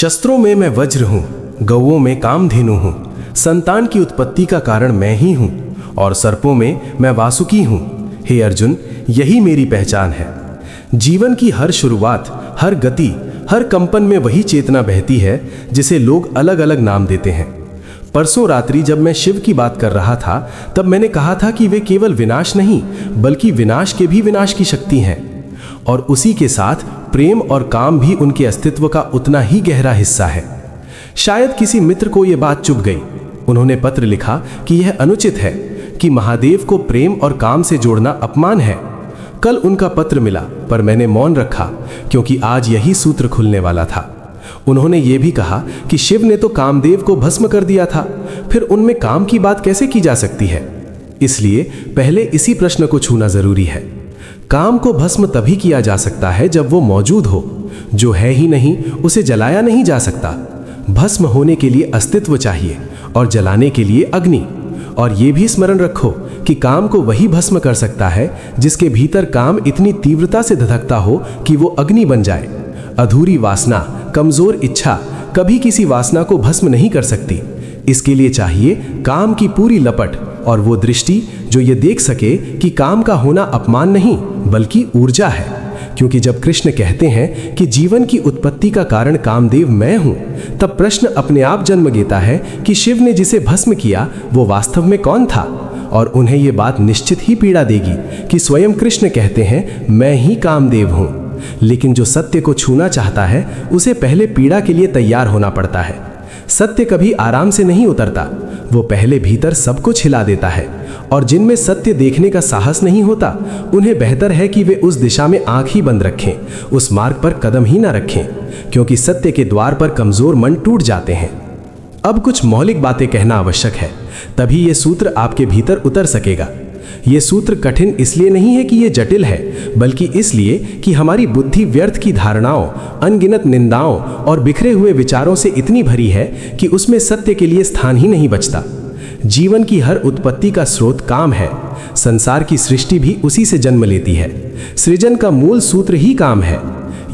शस्त्रों में मैं वज्र हूँ, गौओं में कामधेनु हूँ, संतान की उत्पत्ति का कारण मैं ही हूँ, और सर्पों में मैं वासुकी हूँ। हे अर्जुन, यही मेरी पहचान है। जीवन की हर शुरुआत, हर गति, हर कंपन में वही चेतना बहती है जिसे लोग अलग अलग नाम देते हैं। परसों रात्रि जब मैं शिव की बात कर रहा था, तब मैंने कहा था कि वे केवल विनाश नहीं, बल्कि विनाश के भी विनाश की शक्ति हैं, और उसी के साथ प्रेम और काम भी उनके अस्तित्व का उतना ही गहरा हिस्सा है। शायद किसी मित्र को यह बात चुभ गई। उन्होंने पत्र लिखा कि यह अनुचित है कि महादेव को प्रेम और काम से जोड़ना अपमान है। कल उनका पत्र मिला, पर मैंने मौन रखा, क्योंकि आज यही सूत्र खुलने वाला था। उन्होंने ये भी कहा कि शिव ने तो कामदेव को भस्म कर दिया था, फिर उनमें काम की बात कैसे की जा सकती है। इसलिए पहले इसी प्रश्न को छूना जरूरी है। काम को भस्म तभी किया जा सकता है जब वो मौजूद हो। जो है ही नहीं, उसे जलाया नहीं जा सकता। भस्म होने के लिए अस्तित्व चाहिए और जलाने के लिए अग्नि। और ये भी स्मरण रखो कि काम को वही भस्म कर सकता है जिसके भीतर काम इतनी तीव्रता से धधकता हो कि वो अग्नि बन जाए। अधूरी वासना, कमजोर इच्छा कभी किसी वासना को भस्म नहीं कर सकती। इसके लिए चाहिए काम की पूरी लपट और वो दृष्टि जो ये देख सके कि काम का होना अपमान नहीं बल्कि ऊर्जा है। क्योंकि जब कृष्ण कहते हैं कि जीवन की उत्पत्ति का कारण कामदेव मैं हूं, तब प्रश्न अपने आप जन्म लेता है कि शिव ने जिसे भस्म किया वो वास्तव में कौन था। और उन्हें ये बात निश्चित ही पीड़ा देगी कि स्वयं कृष्ण कहते हैं मैं ही कामदेव हूं। लेकिन जो सत्य को छूना चाहता है उसे पहले पीड़ा के लिए तैयार होना पड़ता है। सत्य कभी आराम से नहीं उतरता, वो पहले भीतर सब कुछ हिला देता है। और जिनमें सत्य देखने का साहस नहीं होता, उन्हें बेहतर है कि वे उस दिशा में आंख ही बंद रखें, उस मार्ग पर कदम ही ना रखें, क्योंकि सत्य के द्वार पर कमजोर मन टूट जाते हैं। अब कुछ मौलिक बातें कहना आवश्यक है, तभी ये सूत्र आपके भीतर उतर सकेगा। ये सूत्र कठिन इसलिए नहीं है कि ये जटिल है, बल्कि इसलिए कि हमारी बुद्धि व्यर्थ की धारणाओं, अनगिनत निंदाओं और बिखरे हुए विचारों से इतनी भरी है कि उसमें सत्य के लिए स्थान ही नहीं बचता। जीवन की हर उत्पत्ति का स्रोत काम है। संसार की सृष्टि भी उसी से जन्म लेती है। सृजन का मूल सूत्र ही काम है।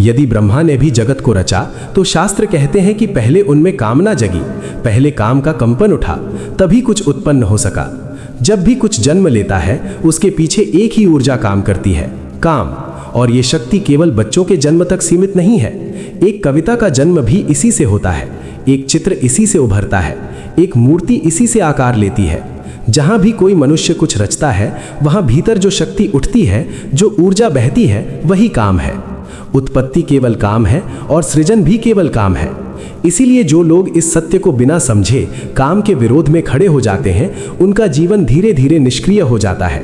यदि ब्रह्मा ने भी जगत को रचा, तो शास्त्र कहते हैं कि पहले उनमें कामना जगी, पहले काम का कंपन उठा, तभी कुछ उत्पन्न हो सका। जब भी कुछ जन्म लेता है, उसके पीछे एक ही ऊर्जा काम करती है, काम। और ये शक्ति केवल बच्चों के जन्म तक सीमित नहीं है। एक कविता का जन्म भी इसी से होता है, एक चित्र इसी से उभरता है, एक मूर्ति इसी से आकार लेती है। जहां भी कोई मनुष्य कुछ रचता है, वहां भीतर जो शक्ति उठती है, जो ऊर्जा बहती है, वही काम है। उत्पत्ति केवल काम है और सृजन भी केवल काम है। इसीलिए जो लोग इस सत्य को बिना समझे काम के विरोध में खड़े हो जाते हैं, उनका जीवन धीरे धीरे निष्क्रिय हो जाता है।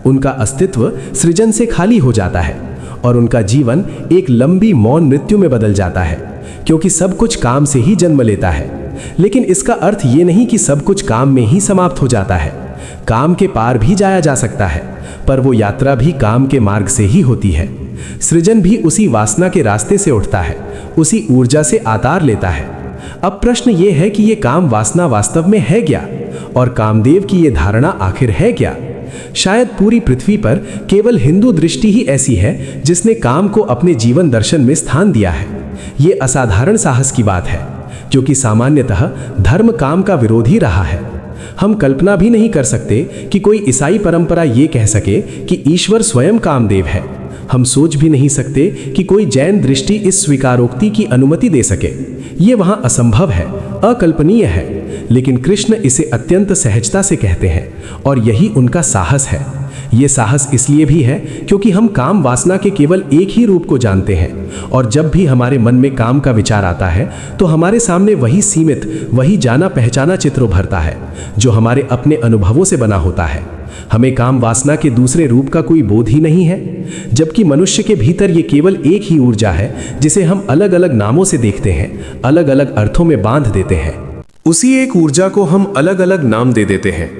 उनका अस्तित्व सृजन से खाली हो जाता है और उनका जीवन एक लंबी मौन मृत्यु में बदल जाता है, क्योंकि सब कुछ काम से ही जन्म लेता है। लेकिन इसका अर्थ ये नहीं कि सब कुछ काम में ही समाप्त हो जाता है। काम के पार भी जाया जा सकता है, पर वो यात्रा भी काम के मार्ग से ही होती है। सृजन भी उसी वासना के रास्ते से उठता है, उसी ऊर्जा से आकार लेता है। अब प्रश्न ये है कि ये काम वासना वास्तव में है क्या, और कामदेव की ये धारणा आखिर है क्या। शायद पूरी पृथ्वी पर केवल हिंदू दृष्टि ही ऐसी है जिसने काम को अपने जीवन दर्शन में स्थान दिया है। ये असाधारण साहस की बात है, क्योंकि सामान्यतः धर्म काम का विरोधी रहा है। हम कल्पना भी नहीं कर सकते कि कोई ईसाई परंपरा ये कह सके कि ईश्वर स्वयं कामदेव है। हम सोच भी नहीं सकते कि कोई जैन दृष्टि इस स्वीकारोक्ति की अनुमति दे सके। ये वहां असंभव है, अकल्पनीय है। लेकिन कृष्ण इसे अत्यंत सहजता से कहते हैं, और यही उनका साहस है। ये साहस इसलिए भी है क्योंकि हम काम वासना के केवल एक ही रूप को जानते हैं, और जब भी हमारे मन में काम का विचार आता है, तो हमारे सामने वही सीमित, वही जाना पहचाना चित्र उभरता है, जो हमारे अपने अनुभवों से बना होता है। हमें काम वासना के दूसरे रूप का कोई बोध ही नहीं है, जबकि मनुष्य के भीतर ये केवल एक ही ऊर्जा है जिसे हम अलग अलग नामों से देखते हैं, अलग अलग अर्थों में बांध देते हैं। उसी एक ऊर्जा को हम अलग अलग नाम दे देते हैं।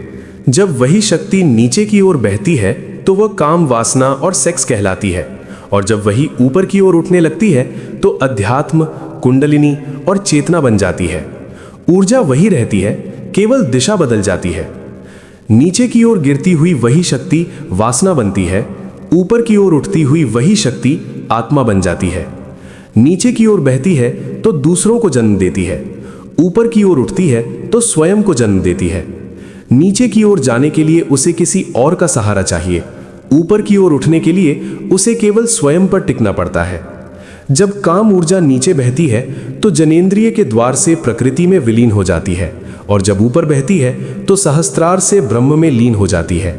जब वही शक्ति नीचे की ओर बहती है, तो वह काम वासना और सेक्स कहलाती है, और जब वही ऊपर की ओर उठने लगती है, तो अध्यात्म, कुंडलिनी और चेतना बन जाती है। ऊर्जा वही रहती है, केवल दिशा बदल जाती है। नीचे की ओर गिरती हुई वही शक्ति वासना बनती है, ऊपर की ओर उठती हुई वही शक्ति आत्मा बन जाती है। नीचे की ओर बहती है तो दूसरों को जन्म देती है, ऊपर की ओर उठती है तो स्वयं को जन्म देती है। नीचे की ओर जाने के लिए उसे किसी और का सहारा चाहिए, ऊपर की ओर उठने के लिए उसे केवल स्वयं पर टिकना पड़ता है। जब काम ऊर्जा नीचे बहती है तो जनेंद्रिय के द्वार से प्रकृति में विलीन हो जाती है, और जब ऊपर बहती है तो सहस्त्रार से ब्रह्म में लीन हो जाती है।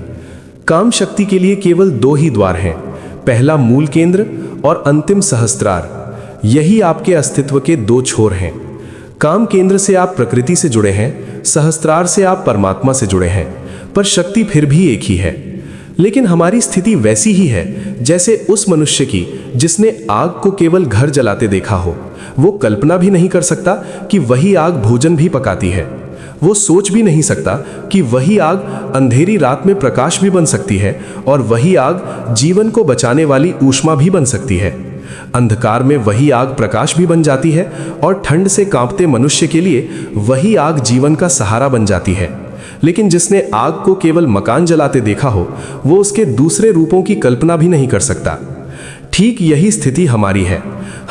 काम शक्ति के लिए केवल दो ही द्वार हैं, पहला मूल केंद्र और अंतिम सहस्त्रार। यही आपके अस्तित्व के दो छोर हैं। काम केंद्र से आप प्रकृति से जुड़े हैं, सहस्त्रार से आप परमात्मा से जुड़े हैं, पर शक्ति फिर भी एक ही है। लेकिन हमारी स्थिति वैसी ही है जैसे उस मनुष्य की जिसने आग को केवल घर जलाते देखा हो। वो कल्पना भी नहीं कर सकता कि वही आग भोजन भी पकाती है। वो सोच भी नहीं सकता कि वही आग अंधेरी रात में प्रकाश भी बन सकती है, और वही आग जीवन को बचाने वाली ऊष्मा भी बन सकती है। अंधकार में वही आग प्रकाश भी बन जाती है, और ठंड से कांपते मनुष्य के लिए वही आग जीवन का सहारा बन जाती है। लेकिन जिसने आग को केवल मकान जलाते देखा हो, वो उसके दूसरे रूपों की कल्पना भी नहीं कर सकता। ठीक यही स्थिति हमारी है।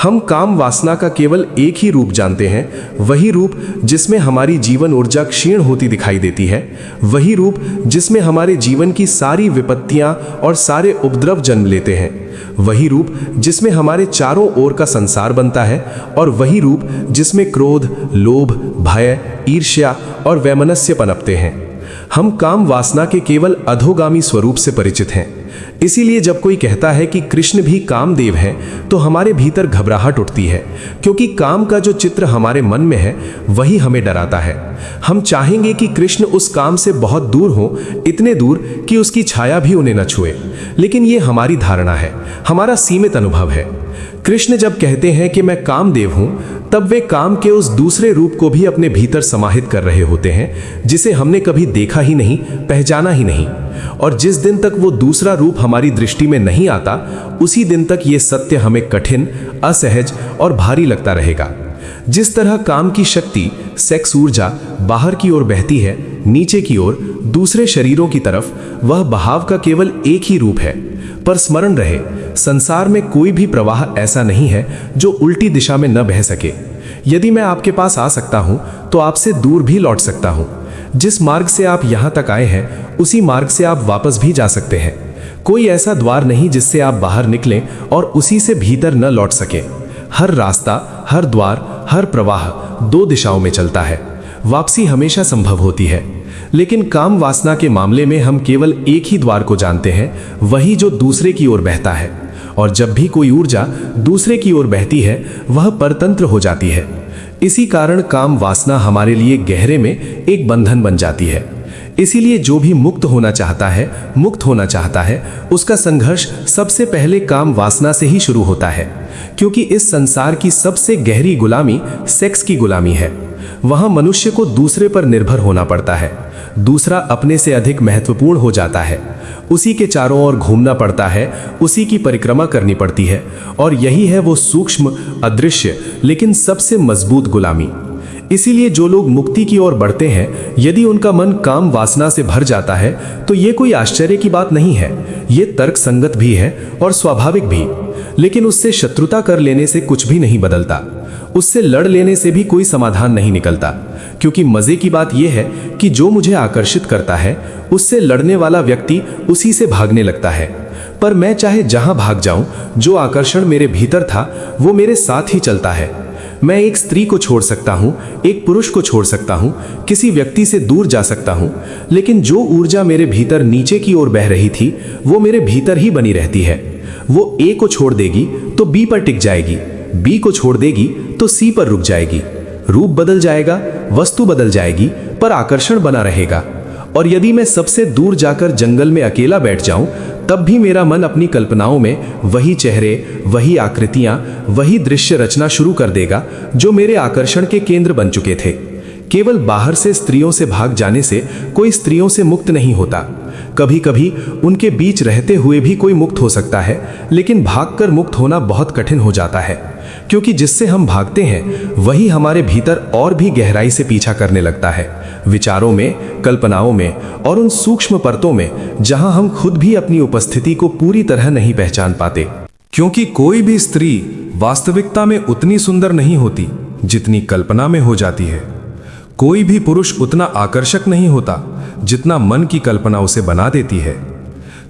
हम काम वासना का केवल एक ही रूप जानते हैं, वही रूप जिसमें हमारी जीवन ऊर्जा क्षीण होती दिखाई देती है, वही रूप जिसमें हमारे जीवन की सारी विपत्तियां और सारे उपद्रव जन्म लेते हैं, वही रूप जिसमें हमारे चारों ओर का संसार बनता है, और वही रूप जिसमें क्रोध, लोभ, भय, ईर्ष्या और वैमनस्य पनपते हैं। हम काम वासना के केवल अधोगामी स्वरूप से परिचित हैं। इसीलिए जब कोई कहता है कि कृष्ण भी कामदेव हैं, तो हमारे भीतर घबराहट उठती है, क्योंकि काम का जो चित्र हमारे मन में है वही हमें डराता है। हम चाहेंगे कि कृष्ण उस काम से बहुत दूर हो, इतने दूर कि उसकी छाया भी उन्हें न छुए। लेकिन ये हमारी धारणा है, हमारा सीमित अनुभव है। कृष्ण जब कहते हैं कि मैं कामदेव हूं, तब वे काम के उस दूसरे रूप को भी अपने भीतर समाहित कर रहे होते हैं, जिसे हमने कभी देखा ही नहीं, पहचाना ही नहीं। और जिस दिन तक वो दूसरा रूप हमारी दृष्टि में नहीं आता, उसी दिन तक ये सत्य हमें कठिन, असहज और भारी लगता रहेगा। जिस तरह काम की शक्ति, सेक्स ऊर्जा बाहर की ओर बहती है, नीचे की ओर दूसरे शरीरों की तरफ, वह बहाव का केवल एक ही रूप है। पर स्मरण रहे, संसार में कोई भी प्रवाह ऐसा नहीं है जो उल्टी दिशा में न बह सके। यदि मैं आपके पास आ सकता हूं, तो आपसे दूर भी लौट सकता हूं। जिस मार्ग से आप यहां तक आए हैं, उसी मार्ग से आप वापस भी जा सकते हैं। कोई ऐसा द्वार नहीं जिससे आप बाहर निकलें और उसी से भीतर न लौट सके। हर रास्ता, हर द्वार, हर प्रवाह दो दिशाओं में चलता है। वापसी हमेशा संभव होती है। लेकिन काम वासना के मामले में हम केवल एक ही द्वार को जानते हैं, वही जो दूसरे की ओर बहता है। और जब भी कोई ऊर्जा दूसरे की ओर बहती है, वह परतंत्र हो जाती है। इसी कारण काम वासना हमारे लिए गहरे में एक बंधन बन जाती है। इसीलिए जो भी मुक्त होना चाहता है, उसका संघर्ष सबसे पहले काम वासना से ही शुरू होता है। क्योंकि इस संसार की सबसे गहरी गुलामी सेक्स की गुलामी है। वहां मनुष्य को दूसरे पर निर्भर होना पड़ता है। दूसरा अपने से अधिक महत्वपूर्ण हो जाता है। उसी के चारों ओर घूमना पड़ता है, उसी की परिक्रमा करनी पड़ती है। और यही है वो सूक्ष्म, अदृश्य लेकिन सबसे मजबूत गुलामी। इसीलिए जो लोग मुक्ति की ओर बढ़ते हैं, यदि उनका मन काम वासना से भर जाता है, तो ये कोई आश्चर्य की बात नहीं है। ये तर्क संगत भी है और स्वाभाविक भी। लेकिन उससे शत्रुता कर लेने से कुछ भी नहीं बदलता। उससे लड़ लेने से भी कोई समाधान नहीं निकलता। क्योंकि मजे की बात यह है कि जो मुझे आकर्षित करता है, उससे लड़ने वाला व्यक्ति उसी से भागने लगता है। पर मैं चाहे जहां भाग जाऊं, जो आकर्षण मेरे भीतर था वो मेरे साथ ही चलता है। मैं एक स्त्री को छोड़ सकता हूं, एक पुरुष को छोड़ सकता हूं, किसी व्यक्ति से दूर जा सकता हूं, लेकिन जो ऊर्जा मेरे भीतर नीचे की ओर बह रही थी, वो मेरे भीतर ही बनी रहती है। वो ए को छोड़ देगी तो बी पर टिक जाएगी, बी को छोड़ देगी तो सी पर रुक जाएगी। रूप बदल जाएगा, वस्तु बदल जाएगी, पर आकर्षण बना रहेगा। और यदि मैं सबसे दूर जाकर जंगल में अकेला बैठ जाऊं, तब भी मेरा मन अपनी कल्पनाओं में वही चेहरे, वही आकृतियां, वही दृश्य रचना शुरू कर देगा जो मेरे आकर्षण के केंद्र बन चुके थे। केवल बाहर से स्त्रियों से भाग जाने से कोई स्त्रियों से मुक्त नहीं होता। कभी कभी उनके बीच रहते हुए भी कोई मुक्त हो सकता है, लेकिन भागकर मुक्त होना बहुत कठिन हो जाता है। क्योंकि जिससे हम भागते हैं वही हमारे भीतर और भी गहराई से पीछा करने लगता है, विचारों में, कल्पनाओं में और उन सूक्ष्म परतों में जहां हम खुद भी अपनी उपस्थिति को पूरी तरह नहीं पहचान पाते। क्योंकि कोई भी स्त्री वास्तविकता में उतनी सुंदर नहीं होती जितनी कल्पना में हो जाती है। कोई भी पुरुष उतना आकर्षक नहीं होता जितना मन की कल्पना उसे बना देती है।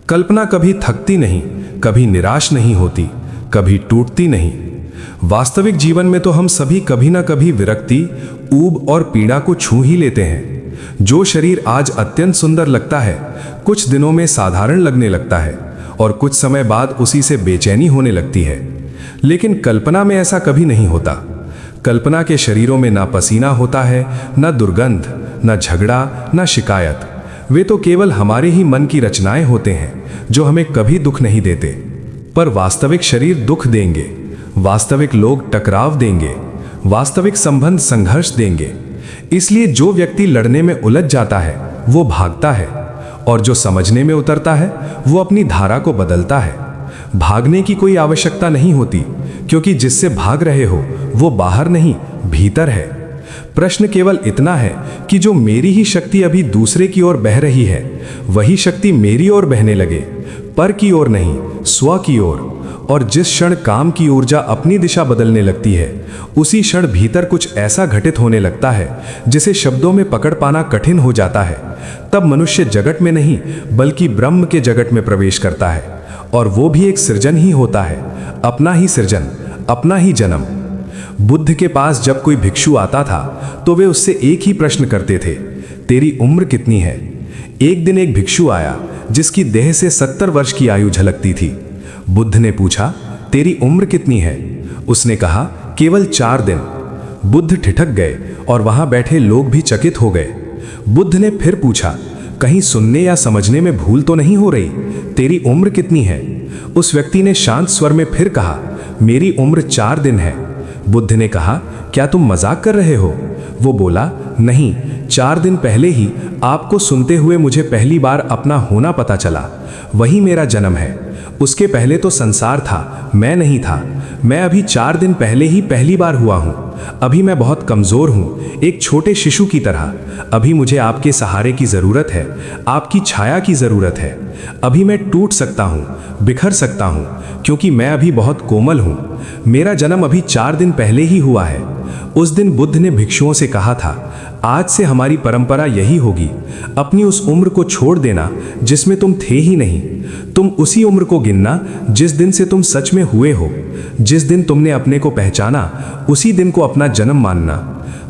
कल्पना कभी थकती नहीं, कभी निराश नहीं होती, कभी टूटती नहीं। वास्तविक जीवन में तो हम सभी कभी ना कभी विरक्ति, ऊब और पीड़ा को छू ही लेते हैं। जो शरीर आज अत्यंत सुंदर लगता है, कुछ दिनों में साधारण लगने लगता है और कुछ समय बाद उसी से बेचैनी होने लगती है। लेकिन कल्पना में ऐसा कभी नहीं होता। कल्पना के शरीरों में ना पसीना होता है, ना दुर्गंध, ना झगड़ा, ना शिकायत। वे तो केवल हमारे ही मन की रचनाएं होते हैं जो हमें कभी दुख नहीं देते। पर वास्तविक शरीर दुख देंगे, वास्तविक लोग टकराव देंगे, वास्तविक संबंध संघर्ष देंगे। इसलिए जो व्यक्ति लड़ने में उलझ जाता है वो भागता है, और जो समझने में उतरता है वो अपनी धारा को बदलता है। भागने की कोई आवश्यकता नहीं होती, क्योंकि जिससे भाग रहे हो वो बाहर नहीं, भीतर है। प्रश्न केवल इतना है कि जो मेरी ही शक्ति अभी दूसरे की ओर बह रही है, वही शक्ति मेरी ओर बहने लगे, पर की ओर नहीं, स्व की ओर। और जिस क्षण काम की ऊर्जा अपनी दिशा बदलने लगती है, उसी क्षण भीतर कुछ ऐसा घटित होने लगता है जिसे शब्दों में पकड़ पाना कठिन हो जाता है। तब मनुष्य जगत में नहीं बल्कि ब्रह्म के जगत में प्रवेश करता है, और वो भी एक सृजन ही होता है, अपना ही सृजन, अपना ही जन्म। बुद्ध के पास जब कोई भिक्षु आता था तो वे उससे एक ही प्रश्न करते थे, तेरी उम्र कितनी है? एक दिन एक भिक्षु आया जिसकी देह से 70 वर्ष की आयु झलकती थी। बुद्ध ने पूछा, तेरी उम्र कितनी है? उसने कहा, केवल 4 दिन। बुद्ध ठिठक गए और वहां बैठे लोग भी चकित हो गए। बुद्ध ने फिर पूछा, कहीं सुनने या समझने में भूल तो नहीं हो रही? तेरी उम्र कितनी है? उस व्यक्ति ने शांत स्वर में फिर कहा, मेरी उम्र 4 दिन है। बुद्ध ने कहा, क्या तुम मजाक कर रहे हो? वो बोला, नहीं, 4 दिन पहले ही आपको सुनते हुए मुझे पहली बार अपना होना पता चला। वही मेरा जन्म है। उसके पहले तो संसार था, मैं नहीं था। मैं अभी 4 दिन पहले ही पहली बार हुआ हूँ। अभी मैं बहुत कमज़ोर हूँ, एक छोटे शिशु की तरह। अभी मुझे आपके सहारे की ज़रूरत है, आपकी छाया की ज़रूरत है। अभी मैं टूट सकता हूँ, बिखर सकता हूँ, क्योंकि मैं अभी बहुत कोमल हूँ। मेरा जन्म अभी 4 दिन पहले ही हुआ है। उस दिन बुद्ध ने भिक्षुओं से कहा था, आज से हमारी परंपरा यही होगी, अपनी उस उम्र को छोड़ देना जिसमें तुम थे ही नहीं। तुम उसी उम्र को गिनना जिस दिन से तुम सच में हुए हो। जिस दिन तुमने अपने को पहचाना, उसी दिन को अपना जन्म मानना।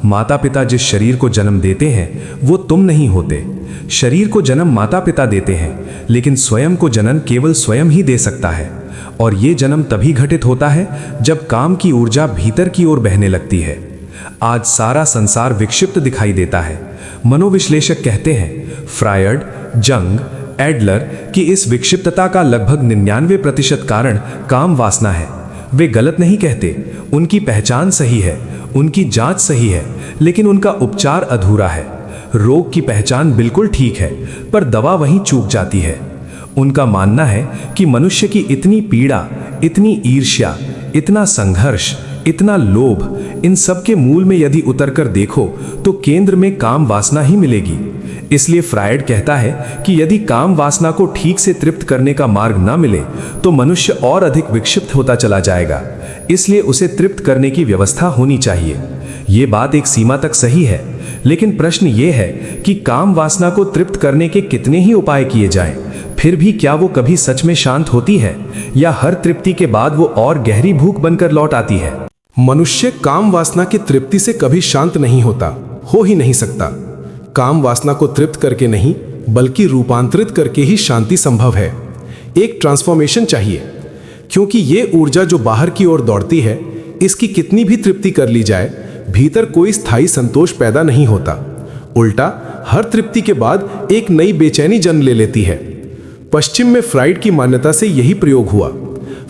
माता पिता जिस शरीर को जन्म देते हैं वो तुम नहीं होते। शरीर को जन्म माता पिता देते हैं, लेकिन स्वयं को जन्म केवल स्वयं ही दे सकता है। और ये जन्म तभी घटित होता है जब काम की ऊर्जा भीतर की ओर बहने लगती है। आज सारा संसार विक्षिप्त दिखाई देता है। मनोविश्लेषक कहते हैं, फ्रायड, जंग, एडलर, कि इस विक्षिप्तता का लगभग 99% कारण काम वासना है। वे गलत नहीं कहते, उनकी पहचान सही है, उनकी जांच सही है, लेकिन उनका उपचार अधूरा है। रोग की पहचान बिल्कुल ठीक है, पर दवा वहीं चूक जाती है। उनका मानना है कि मनुष्य की इतनी पीड़ा, इतनी ईर्ष्या, इतना संघर्ष, इतना लोभ, इन सब के मूल में यदि उतरकर देखो तो केंद्र में काम वासना ही मिलेगी। इसलिए फ्रायड कहता है कि यदि काम वासना को ठीक से तृप्त करने का मार्ग न मिले तो मनुष्य और अधिक विक्षिप्त होता चला जाएगा। इसलिए उसे तृप्त करने की व्यवस्था होनी चाहिए। ये बात एक सीमा तक सही है, लेकिन प्रश्न ये है कि काम वासना को तृप्त करने के कितने ही उपाय किए जाएं, फिर भी क्या वो कभी सच में शांत होती है, या हर तृप्ति के बाद वो और गहरी भूख बनकर लौट आती है? मनुष्य काम वासना की तृप्ति से कभी शांत नहीं होता, हो ही नहीं सकता। काम वासना को तृप्त करके नहीं बल्कि रूपांतरित करके ही शांति संभव है। एक ट्रांसफॉर्मेशन चाहिए, क्योंकि ये ऊर्जा जो बाहर की ओर दौड़ती है, इसकी कितनी भी तृप्ति कर ली जाए, भीतर कोई स्थायी संतोष पैदा नहीं होता। उल्टा हर तृप्ति के बाद एक नई बेचैनी जन्म ले लेती है। पश्चिम में फ्राइड की मान्यता से यही प्रयोग हुआ।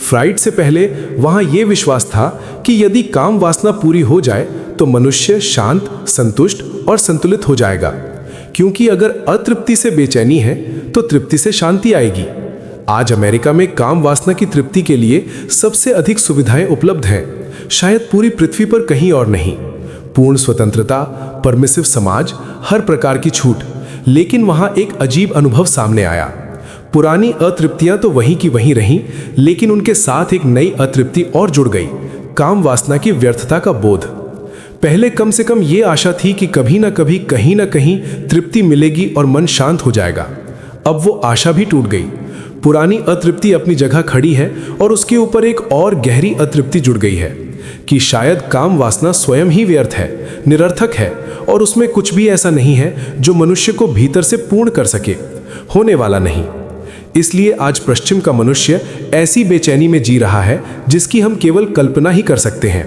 फ्राइड से पहले वहां यह विश्वास था कि यदि काम वासना पूरी हो जाए तो मनुष्य शांत, संतुष्ट और संतुलित हो जाएगा, क्योंकि अगर अतृप्ति से बेचैनी है तो तृप्ति से शांति आएगी। आज अमेरिका में काम वासना की तृप्ति के लिए सबसे अधिक सुविधाएं उपलब्ध हैं, शायद पूरी पृथ्वी पर कहीं और नहीं। पूर्ण स्वतंत्रता, परमिसिव समाज, हर प्रकार की छूट। लेकिन वहां एक अजीब अनुभव सामने आया। पुरानी अतृप्तियां तो वहीं की वहीं रहीं, लेकिन उनके साथ एक नई अतृप्ति और जुड़ गई, काम वासना की व्यर्थता का बोध। पहले कम से कम ये आशा थी कि कभी ना कभी कहीं ना कहीं तृप्ति मिलेगी और मन शांत हो जाएगा। अब वो आशा भी टूट गई। पुरानी अतृप्ति अपनी जगह खड़ी है और उसके ऊपर एक और गहरी अतृप्ति जुड़ गई है कि शायद काम वासना स्वयं ही व्यर्थ है, निरर्थक है और उसमें कुछ भी ऐसा नहीं है जो मनुष्य को भीतर से पूर्ण कर सके, होने वाला नहीं। इसलिए आज पश्चिम का मनुष्य ऐसी बेचैनी में जी रहा है जिसकी हम केवल कल्पना ही कर सकते हैं,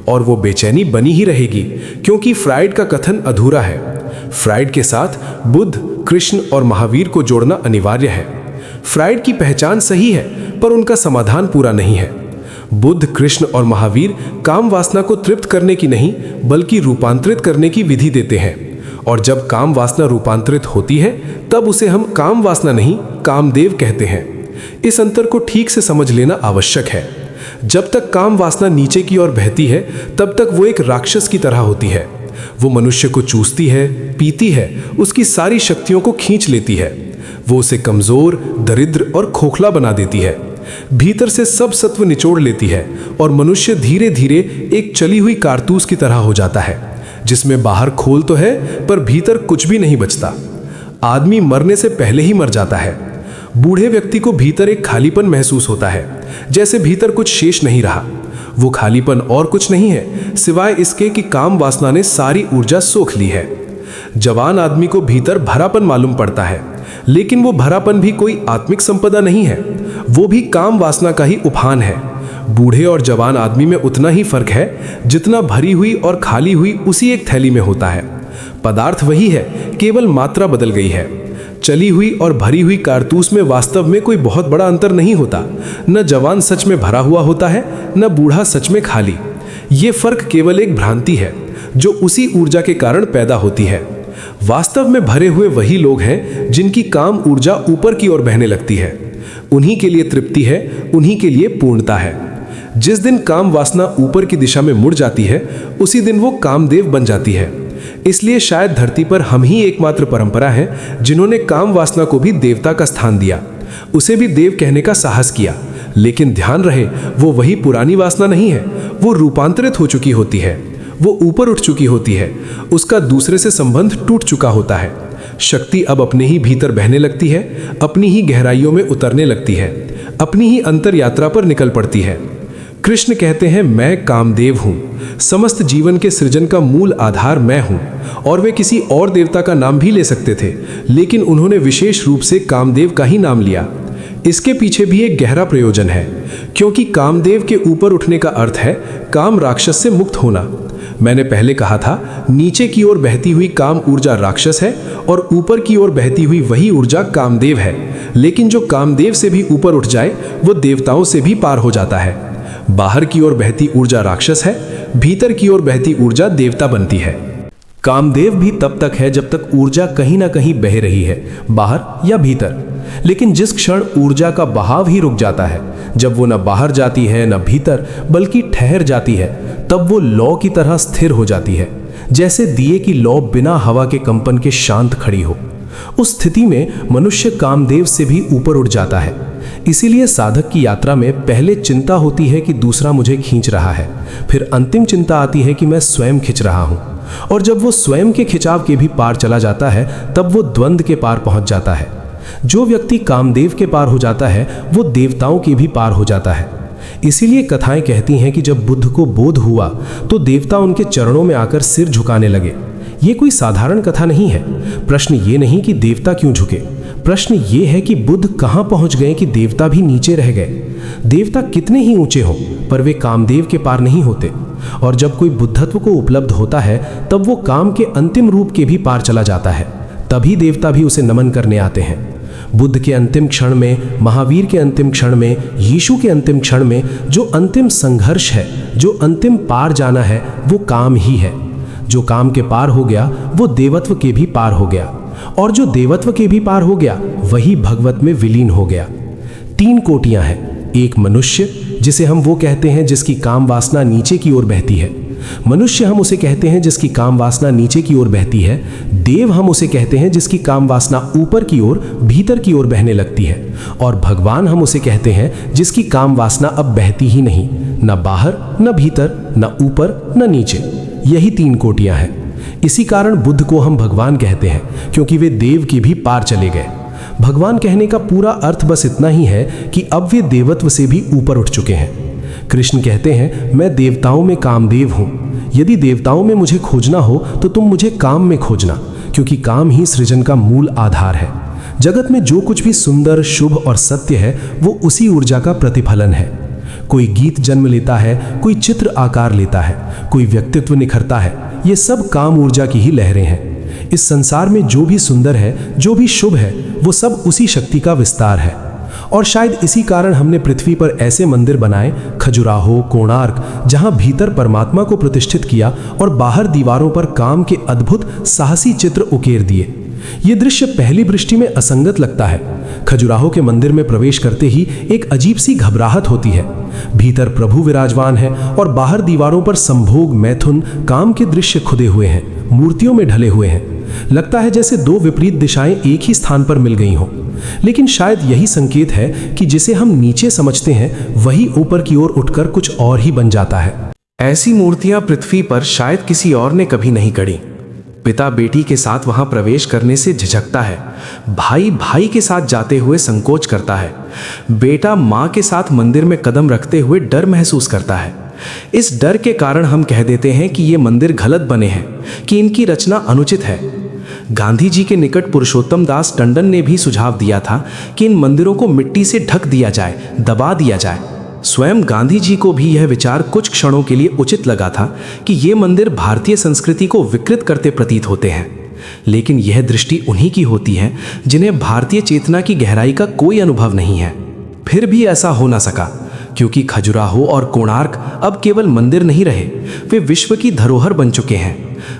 और वो बेचैनी बनी ही रहेगी क्योंकि फ्राइड का कथन अधूरा है। फ्राइड के साथ बुद्ध, कृष्ण और महावीर को जोड़ना अनिवार्य है। फ्राइड की पहचान सही है पर उनका समाधान पूरा नहीं है। बुद्ध, कृष्ण और महावीर काम वासना को तृप्त करने की नहीं बल्कि रूपांतरित करने की विधि देते हैं, और जब काम वासना रूपांतरित होती है तब उसे हम काम वासना नहीं कामदेव कहते हैं। इस अंतर को ठीक से समझ लेना आवश्यक है। जब तक काम वासना नीचे की ओर बहती है तब तक वो एक राक्षस की तरह होती है। वो मनुष्य को चूसती है, पीती है, उसकी सारी शक्तियों को खींच लेती है। वो उसे कमजोर, दरिद्र और खोखला बना देती है, भीतर से सब सत्व निचोड़ लेती है और मनुष्य धीरे धीरे एक चली हुई कारतूस की तरह हो जाता है जिसमें बाहर खोल तो है पर भीतर कुछ भी नहीं बचता। आदमी मरने से पहले ही मर जाता है। बूढ़े व्यक्ति को भीतर एक खालीपन महसूस होता है, जैसे भीतर कुछ शेष नहीं रहा। वो खालीपन और कुछ नहीं है सिवाय इसके कि काम वासना ने सारी ऊर्जा सोख ली है। जवान आदमी को भीतर भरापन मालूम पड़ता है, लेकिन वो भरापन भी कोई आत्मिक संपदा नहीं है, वो भी काम वासना का ही उफान है। बूढ़े और जवान आदमी में उतना ही फर्क है जितना भरी हुई और खाली हुई उसी एक थैली में होता है। पदार्थ वही है, केवल मात्रा बदल गई है। चली हुई और भरी हुई कारतूस में वास्तव में कोई बहुत बड़ा अंतर नहीं होता। न जवान सच में भरा हुआ होता है, न बूढ़ा सच में खाली। ये फर्क केवल एक भ्रांति है जो उसी ऊर्जा के कारण पैदा होती है। वास्तव में भरे हुए वही लोग हैं जिनकी काम ऊर्जा ऊपर की ओर बहने लगती है। उन्हीं के लिए तृप्ति है, उन्हीं के लिए पूर्णता है। जिस दिन काम वासना ऊपर की दिशा में मुड़ जाती है उसी दिन वो कामदेव बन जाती है। इसलिए शायद धरती पर हम ही एकमात्र परंपरा है जिन्होंने काम वासना को भी देवता का स्थान दिया, उसे भी देव कहने का साहस किया। लेकिन ध्यान रहे, वो वही पुरानी वासना नहीं है, वो रूपांतरित हो चुकी होती है, वो ऊपर उठ चुकी होती है, उसका दूसरे से संबंध टूट चुका होता है। शक्ति अब अपने ही भीतर बहने लगती है, अपनी ही गहराइयों में उतरने लगती है, अपनी ही अंतर यात्रा पर निकल पड़ती है। कृष्ण कहते हैं, मैं कामदेव हूँ, समस्त जीवन के सृजन का मूल आधार मैं हूँ। और वे किसी और देवता का नाम भी ले सकते थे, लेकिन उन्होंने विशेष रूप से कामदेव का ही नाम लिया। इसके पीछे भी एक गहरा प्रयोजन है, क्योंकि कामदेव के ऊपर उठने का अर्थ है काम राक्षस से मुक्त होना। मैंने पहले कहा था, नीचे की ओर बहती हुई काम ऊर्जा राक्षस है और ऊपर की ओर बहती हुई वही ऊर्जा कामदेव है। लेकिन जो कामदेव से भी ऊपर उठ जाए वो देवताओं से भी पार हो जाता है। बाहर की ओर बहती ऊर्जा राक्षस है, भीतर की ओर बहती ऊर्जा देवता बनती है। कामदेव भी तब तक है जब तक ऊर्जा कहीं ना कहीं बह रही है, बाहर या भीतर। लेकिन जिस क्षण ऊर्जा का बहाव ही रुक जाता है, जब वो न बाहर जाती है न भीतर बल्कि ठहर जाती है, तब वो लौ की तरह स्थिर हो जाती है, जैसे दिए की लौ बिना हवा के कंपन के शांत खड़ी हो। उस स्थिति में मनुष्य कामदेव से भी ऊपर उठ जाता है। इसीलिए साधक की यात्रा में पहले चिंता होती है कि दूसरा मुझे खींच रहा है, फिर अंतिम चिंता आती है कि मैं स्वयं खिंच रहा हूँ। और जब वो स्वयं के खिंचाव के भी पार चला जाता है तब वो द्वंद्व के पार पहुंच जाता है। जो व्यक्ति कामदेव के पार हो जाता है वो देवताओं के भी पार हो जाता है। इसीलिए कथाएं कहती हैं कि जब बुद्ध को बोध हुआ तो देवता उनके चरणों में आकर सिर झुकाने लगे। ये कोई साधारण कथा नहीं है। प्रश्न ये नहीं कि देवता क्यों झुके, प्रश्न ये है कि बुद्ध कहाँ पहुंच गए कि देवता भी नीचे रह गए। देवता कितने ही ऊंचे हों पर वे कामदेव के पार नहीं होते। और जब कोई बुद्धत्व को उपलब्ध होता है तब वो काम के अंतिम रूप के भी पार चला जाता है, तभी देवता भी उसे नमन करने आते हैं। बुद्ध के अंतिम क्षण में, महावीर के अंतिम क्षण में, यीशु के अंतिम क्षण में जो अंतिम संघर्ष है, जो अंतिम पार जाना है, वो काम ही है। जो काम के पार हो गया वो देवत्व के भी पार हो गया, और जो देवत्व के भी पार हो गया वही भगवत में विलीन हो गया। 3 कोटियां हैं। एक मनुष्य, जिसे हम वो कहते हैं जिसकी काम वासना नीचे की ओर बहती है। मनुष्य हम उसे कहते हैं जिसकी काम वासना नीचे की ओर बहती है, देव हम उसे कहते हैं जिसकी काम वासना ऊपर की ओर भीतर की ओर बहने लगती है, और भगवान हम उसे कहते हैं जिसकी काम वासना अब बहती ही नहीं, न बाहर न भीतर, न ऊपर न नीचे। यही 3 कोटियां हैं। इसी कारण बुद्ध को हम भगवान कहते हैं, क्योंकि वे देव की भी पार चले गए। भगवान कहने का पूरा अर्थ बस इतना ही है कि अब वे देवत्व से भी ऊपर उठ चुके हैं। कृष्ण कहते हैं, मैं देवताओं में कामदेव हूं। यदि देवताओं में मुझे खोजना हो तो तुम मुझे काम में खोजना, क्योंकि काम ही सृजन का मूल आधार है। जगत में जो कुछ भी सुंदर, शुभ और सत्य है वो उसी ऊर्जा का प्रतिफलन है। कोई गीत जन्म लेता है, कोई चित्र आकार लेता है, कोई व्यक्तित्व निखरता है, ये सब काम ऊर्जा की ही लहरें हैं। इस संसार में जो भी सुंदर है, जो भी शुभ है, वो सब उसी शक्ति का विस्तार है। और शायद इसी कारण हमने पृथ्वी पर ऐसे मंदिर बनाए, खजुराहो, कोणार्क, जहां भीतर परमात्मा को प्रतिष्ठित किया और बाहर दीवारों पर काम के अद्भुत साहसी चित्र उकेर दिए। ये दृश्य पहली दृष्टि में असंगत लगता है। खजुराहो के मंदिर में प्रवेश करते ही एक अजीब सी घबराहट होती है। भीतर प्रभु विराजमान है और बाहर दीवारों पर संभोग, मैथुन, काम के दृश्य खुदे हुए हैं, मूर्तियों में ढले हुए हैं। लगता है जैसे 2 विपरीत दिशाएं एक ही स्थान पर मिल गई हों। लेकिन शायद यही संकेत है कि जिसे हम नीचे समझते हैं वही ऊपर की ओर उठकर कुछ और ही बन जाता है। ऐसी मूर्तियां पृथ्वी पर शायद किसी और ने कभी नहीं गढ़ी। पिता बेटी के साथ वहां प्रवेश करने से झिझकता है, भाई भाई के साथ जाते हुए संकोच करता है, बेटा मां के साथ मंदिर में कदम रखते हुए डर महसूस करता है। इस डर के कारण हम कह देते हैं कि ये मंदिर गलत बने हैं, कि इनकी रचना अनुचित है। गांधी जी के निकट पुरुषोत्तम दास टंडन ने भी सुझाव दिया था कि इन मंदिरों को मिट्टी से ढक दिया जाए, दबा दिया जाए। स्वयं गांधी जी को भी यह विचार कुछ क्षणों के लिए उचित लगा था कि ये मंदिर भारतीय संस्कृति को विकृत करते प्रतीत होते हैं। लेकिन यह दृष्टि उन्हीं की होती है जिन्हें भारतीय चेतना की गहराई का कोई अनुभव नहीं है। फिर भी ऐसा हो ना सका, क्योंकि खजुराहो और कोणार्क अब केवल मंदिर नहीं रहे, वे विश्व की धरोहर बन चुके हैं।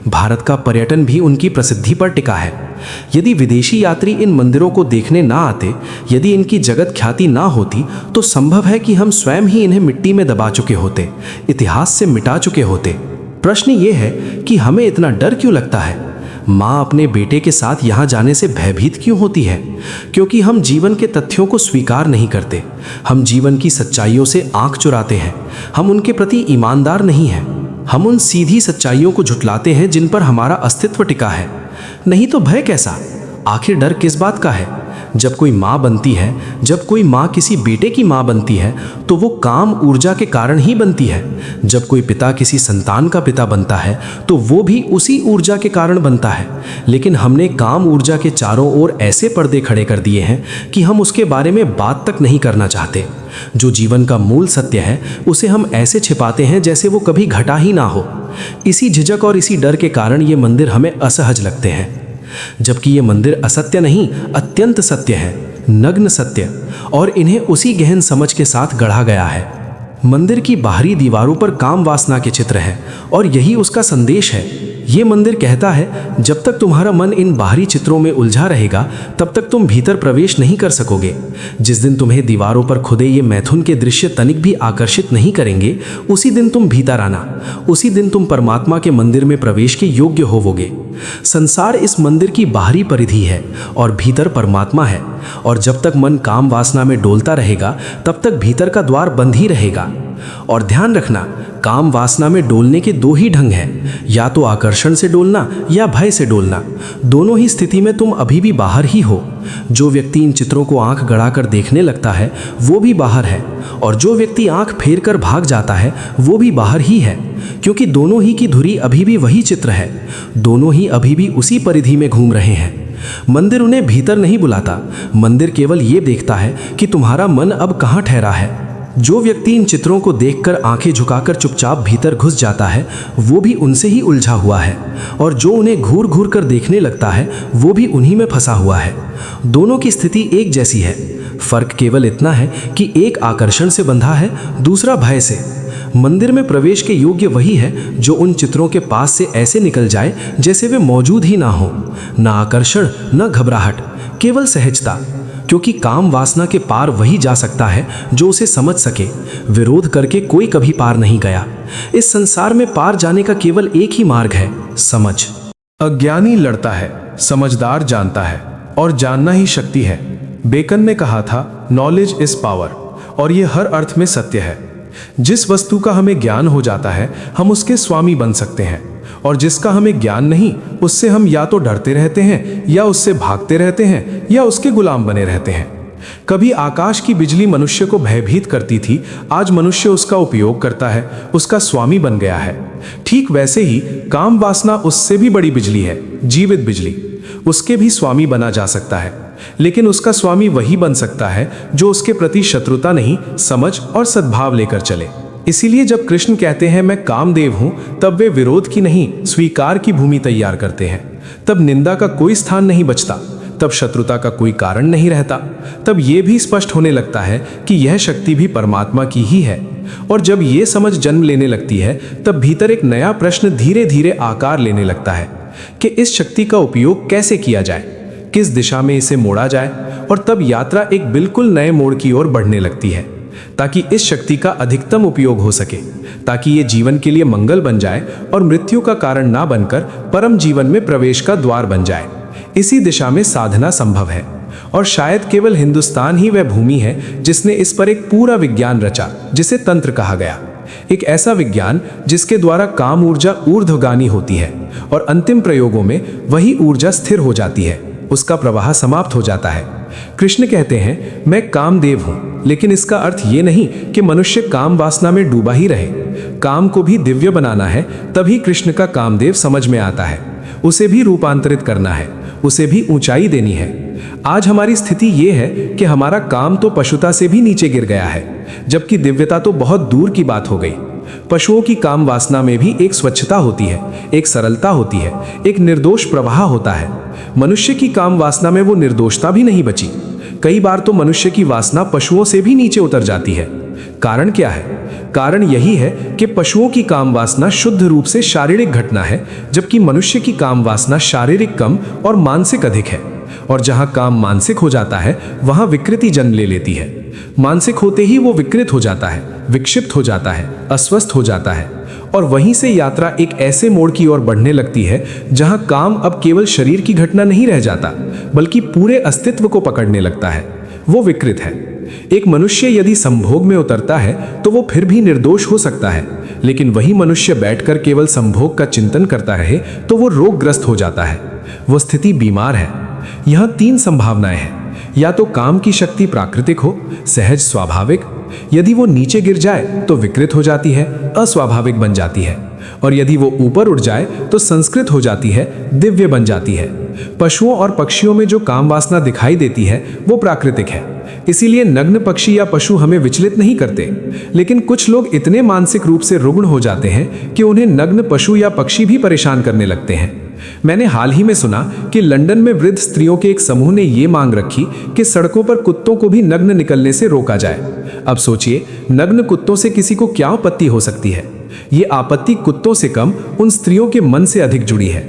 भारत का पर्यटन भी उनकी प्रसिद्धि पर टिका है। यदि विदेशी यात्री इन मंदिरों को देखने ना आते, यदि इनकी जगत ख्याति ना होती, तो संभव है कि हम स्वयं ही इन्हें मिट्टी में दबा चुके होते, इतिहास से मिटा चुके होते। प्रश्न ये है कि हमें इतना डर क्यों लगता है? माँ अपने बेटे के साथ यहाँ जाने से भयभीत क्यों होती है? क्योंकि हम जीवन के तथ्यों को स्वीकार नहीं करते। हम जीवन की सच्चाइयों से आंख चुराते हैं। हम उनके प्रति ईमानदार नहीं हैं। हम उन सीधी सच्चाइयों को झुठलाते हैं जिन पर हमारा अस्तित्व टिका है। नहीं तो भय कैसा? आखिर डर किस बात का है? जब कोई माँ बनती है, जब कोई माँ किसी बेटे की माँ बनती है, तो वो काम ऊर्जा के कारण ही बनती है। जब कोई पिता किसी संतान का पिता बनता है, तो वो भी उसी ऊर्जा के कारण बनता है। लेकिन हमने काम ऊर्जा के चारों ओर ऐसे पर्दे खड़े कर दिए हैं कि हम उसके बारे में बात तक नहीं करना चाहते। जो जीवन का मूल सत्य है, उसे हम ऐसे छिपाते हैं जैसे वो कभी घटा ही ना हो। इसी झिझक और इसी डर के कारण ये मंदिर हमें असहज लगते हैं, जबकि ये मंदिर असत्य नहीं, अत्यंत सत्य है, नग्न सत्य, और इन्हें उसी गहन समझ के साथ गढ़ा गया है। मंदिर की बाहरी दीवारों पर काम वासना के चित्र हैं और यही उसका संदेश है। ये मंदिर कहता है, जब तक तुम्हारा मन इन बाहरी चित्रों में उलझा रहेगा, तब तक तुम भीतर प्रवेश नहीं कर सकोगे। जिस दिन तुम्हें दीवारों पर खुदे ये मैथुन के दृश्य तनिक भी आकर्षित नहीं करेंगे, उसी दिन तुम भीतर आना, उसी दिन तुम परमात्मा के मंदिर में प्रवेश के योग्य होवोगे। संसार इस मंदिर की बाहरी परिधि है और भीतर परमात्मा है, और जब तक मन काम वासना में डोलता रहेगा, तब तक भीतर का द्वार बंद ही रहेगा। और ध्यान रखना, काम वासना में डोलने के 2 ही ढंग हैं, या तो आकर्षण से डोलना या भय से डोलना। दोनों ही स्थिति में तुम अभी भी बाहर ही हो। जो व्यक्ति इन चित्रों को आंख गड़ाकर देखने लगता है, वो भी बाहर है, और जो व्यक्ति आंख फेर कर भाग जाता है, वो भी बाहर ही है, क्योंकि दोनों ही की धुरी अभी भी वही चित्र है। दोनों ही अभी भी उसी परिधि में घूम रहे हैं। मंदिर उन्हें भीतर नहीं बुलाता, मंदिर केवल ये देखता है कि तुम्हारा मन अब कहाँ ठहरा है। जो व्यक्ति इन चित्रों को देखकर आंखें झुकाकर चुपचाप भीतर घुस जाता है, वो भी उनसे ही उलझा हुआ है, और जो उन्हें घूर घूर कर देखने लगता है, वो भी उन्हीं में फंसा हुआ है। दोनों की स्थिति एक जैसी है, फर्क केवल इतना है कि एक आकर्षण से बंधा है, दूसरा भय से। मंदिर में प्रवेश के योग्य वही है जो उन चित्रों के पास से ऐसे निकल जाए जैसे वे मौजूद ही ना हो। ना आकर्षण, न घबराहट, केवल सहजता। क्योंकि काम वासना के पार वही जा सकता है जो उसे समझ सके। विरोध करके कोई कभी पार नहीं गया। इस संसार में पार जाने का केवल एक ही मार्ग है, समझ। अज्ञानी लड़ता है, समझदार जानता है, और जानना ही शक्ति है। बेकन ने कहा था, नॉलेज इज पावर, और ये हर अर्थ में सत्य है। जिस वस्तु का हमें ज्ञान हो जाता है हम उसके स्वामी बन सकते हैं, और जिसका हमें ज्ञान नहीं उससे हम या तो डरते रहते हैं, या उससे भागते रहते हैं, या उसके गुलाम बने रहते हैं। कभी आकाश की बिजली मनुष्य को भयभीत करती थी, आज मनुष्य उसका उपयोग करता है, उसका स्वामी बन गया है। ठीक वैसे ही काम वासना उससे भी बड़ी बिजली है, जीवित बिजली। उसके भी स्वामी बना जा सकता है, लेकिन उसका स्वामी वही बन सकता है जो उसके प्रति शत्रुता नहीं, समझ और सद्भाव लेकर चले। इसीलिए जब कृष्ण कहते हैं मैं कामदेव हूं, तब वे विरोध की नहीं, स्वीकार की भूमि तैयार करते हैं। तब निंदा का कोई स्थान नहीं बचता, तब शत्रुता का कोई कारण नहीं रहता। तब यह भी स्पष्ट होने लगता है कि यह शक्ति भी परमात्मा की ही है। और जब यह समझ जन्म लेने लगती है, तब भीतर एक नया प्रश्न धीरे धीरे आकार लेने लगता है कि इस शक्ति का उपयोग कैसे किया जाए, किस दिशा में इसे मोड़ा जाए। और तब यात्रा एक बिल्कुल नए मोड़ की ओर बढ़ने लगती है, ताकि इस शक्ति का अधिकतम उपयोग हो सके, ताकि ये जीवन के लिए मंगल बन जाए और मृत्यु का कारण ना बनकर परम जीवन में प्रवेश का द्वार बन जाए। इसी दिशा में साधना संभव है, और शायद केवल हिंदुस्तान ही वह भूमि है जिसने इस पर एक पूरा विज्ञान रचा, जिसे तंत्र कहा गया। एक ऐसा विज्ञान जिसके द्वारा काम ऊर्जा ऊर्ध्वगामी होती है, और अंतिम प्रयोगों में वही ऊर्जा स्थिर हो जाती है, उसका प्रवाह समाप्त हो जाता है। कृष्ण कहते हैं मैं कामदेव हूं, लेकिन इसका अर्थ ये नहीं कि मनुष्य काम वासना में डूबा ही रहे। काम को भी दिव्य बनाना है, तभी कृष्ण का कामदेव समझ में आता है। उसे भी रूपांतरित करना है, उसे भी ऊंचाई देनी है। आज हमारी स्थिति ये है कि हमारा काम तो पशुता से भी नीचे गिर गया है, जबकि दिव्यता तो बहुत दूर की बात हो गई। पशुओं की काम वासना में भी एक स्वच्छता होती है, एक सरलता होती है, एक निर्दोष प्रवाह होता है। मनुष्य की काम वासना में वो निर्दोषता भी नहीं बची। कई बार तो मनुष्य की वासना पशुओं से भी नीचे उतर जाती है। कारण क्या है? कारण यही है कि पशुओं की काम वासना शुद्ध रूप से शारीरिक घटना है, जबकि मनुष्य की काम वासना शारीरिक कम और मानसिक अधिक है। और जहां काम मानसिक हो जाता है वहां विकृति जन्म ले लेती है। मानसिक होते ही वो विकृत हो जाता है, विक्षिप्त हो जाता है, अस्वस्थ हो जाता है, और वहीं से यात्रा एक ऐसे मोड़ की ओर बढ़ने लगती है जहां काम अब केवल शरीर की घटना नहीं रह जाता, बल्कि पूरे अस्तित्व को पकड़ने लगता है। वो विकृत है। एक मनुष्य यदि संभोग में उतरता है तो वो फिर भी निर्दोष हो सकता है, लेकिन वही मनुष्य बैठकर केवल संभोग का चिंतन करता रहे तो वो रोगग्रस्त हो जाता है, वो स्थिति बीमार है। यहाँ तीन संभावनाएं हैं। या तो काम की शक्ति प्राकृतिक हो, सहज स्वाभाविक, यदि वो नीचे गिर जाए तो विकृत हो जाती है, अस्वाभाविक बन जाती है, और यदि वो ऊपर उठ जाए तो संस्कृत हो जाती है, दिव्य बन जाती है। पशुओं और पक्षियों में जो काम वासना दिखाई देती है वो प्राकृतिक है, इसीलिए नग्न पक्षी या पशु हमें विचलित नहीं करते। लेकिन कुछ लोग इतने मानसिक रूप से रुग्ण हो जाते हैं कि उन्हें नग्न पशु या पक्षी भी परेशान करने लगते हैं। मैंने हाल ही में सुना कि लंदन में वृद्ध स्त्रियों के एक समूह ने ये मांग रखी कि सड़कों पर कुत्तों को भी नग्न निकलने से रोका जाए। अब सोचिए, नग्न कुत्तों से किसी को क्या आपत्ति हो सकती है? ये आपत्ति कुत्तों से कम उन स्त्रियों के मन से अधिक जुड़ी है।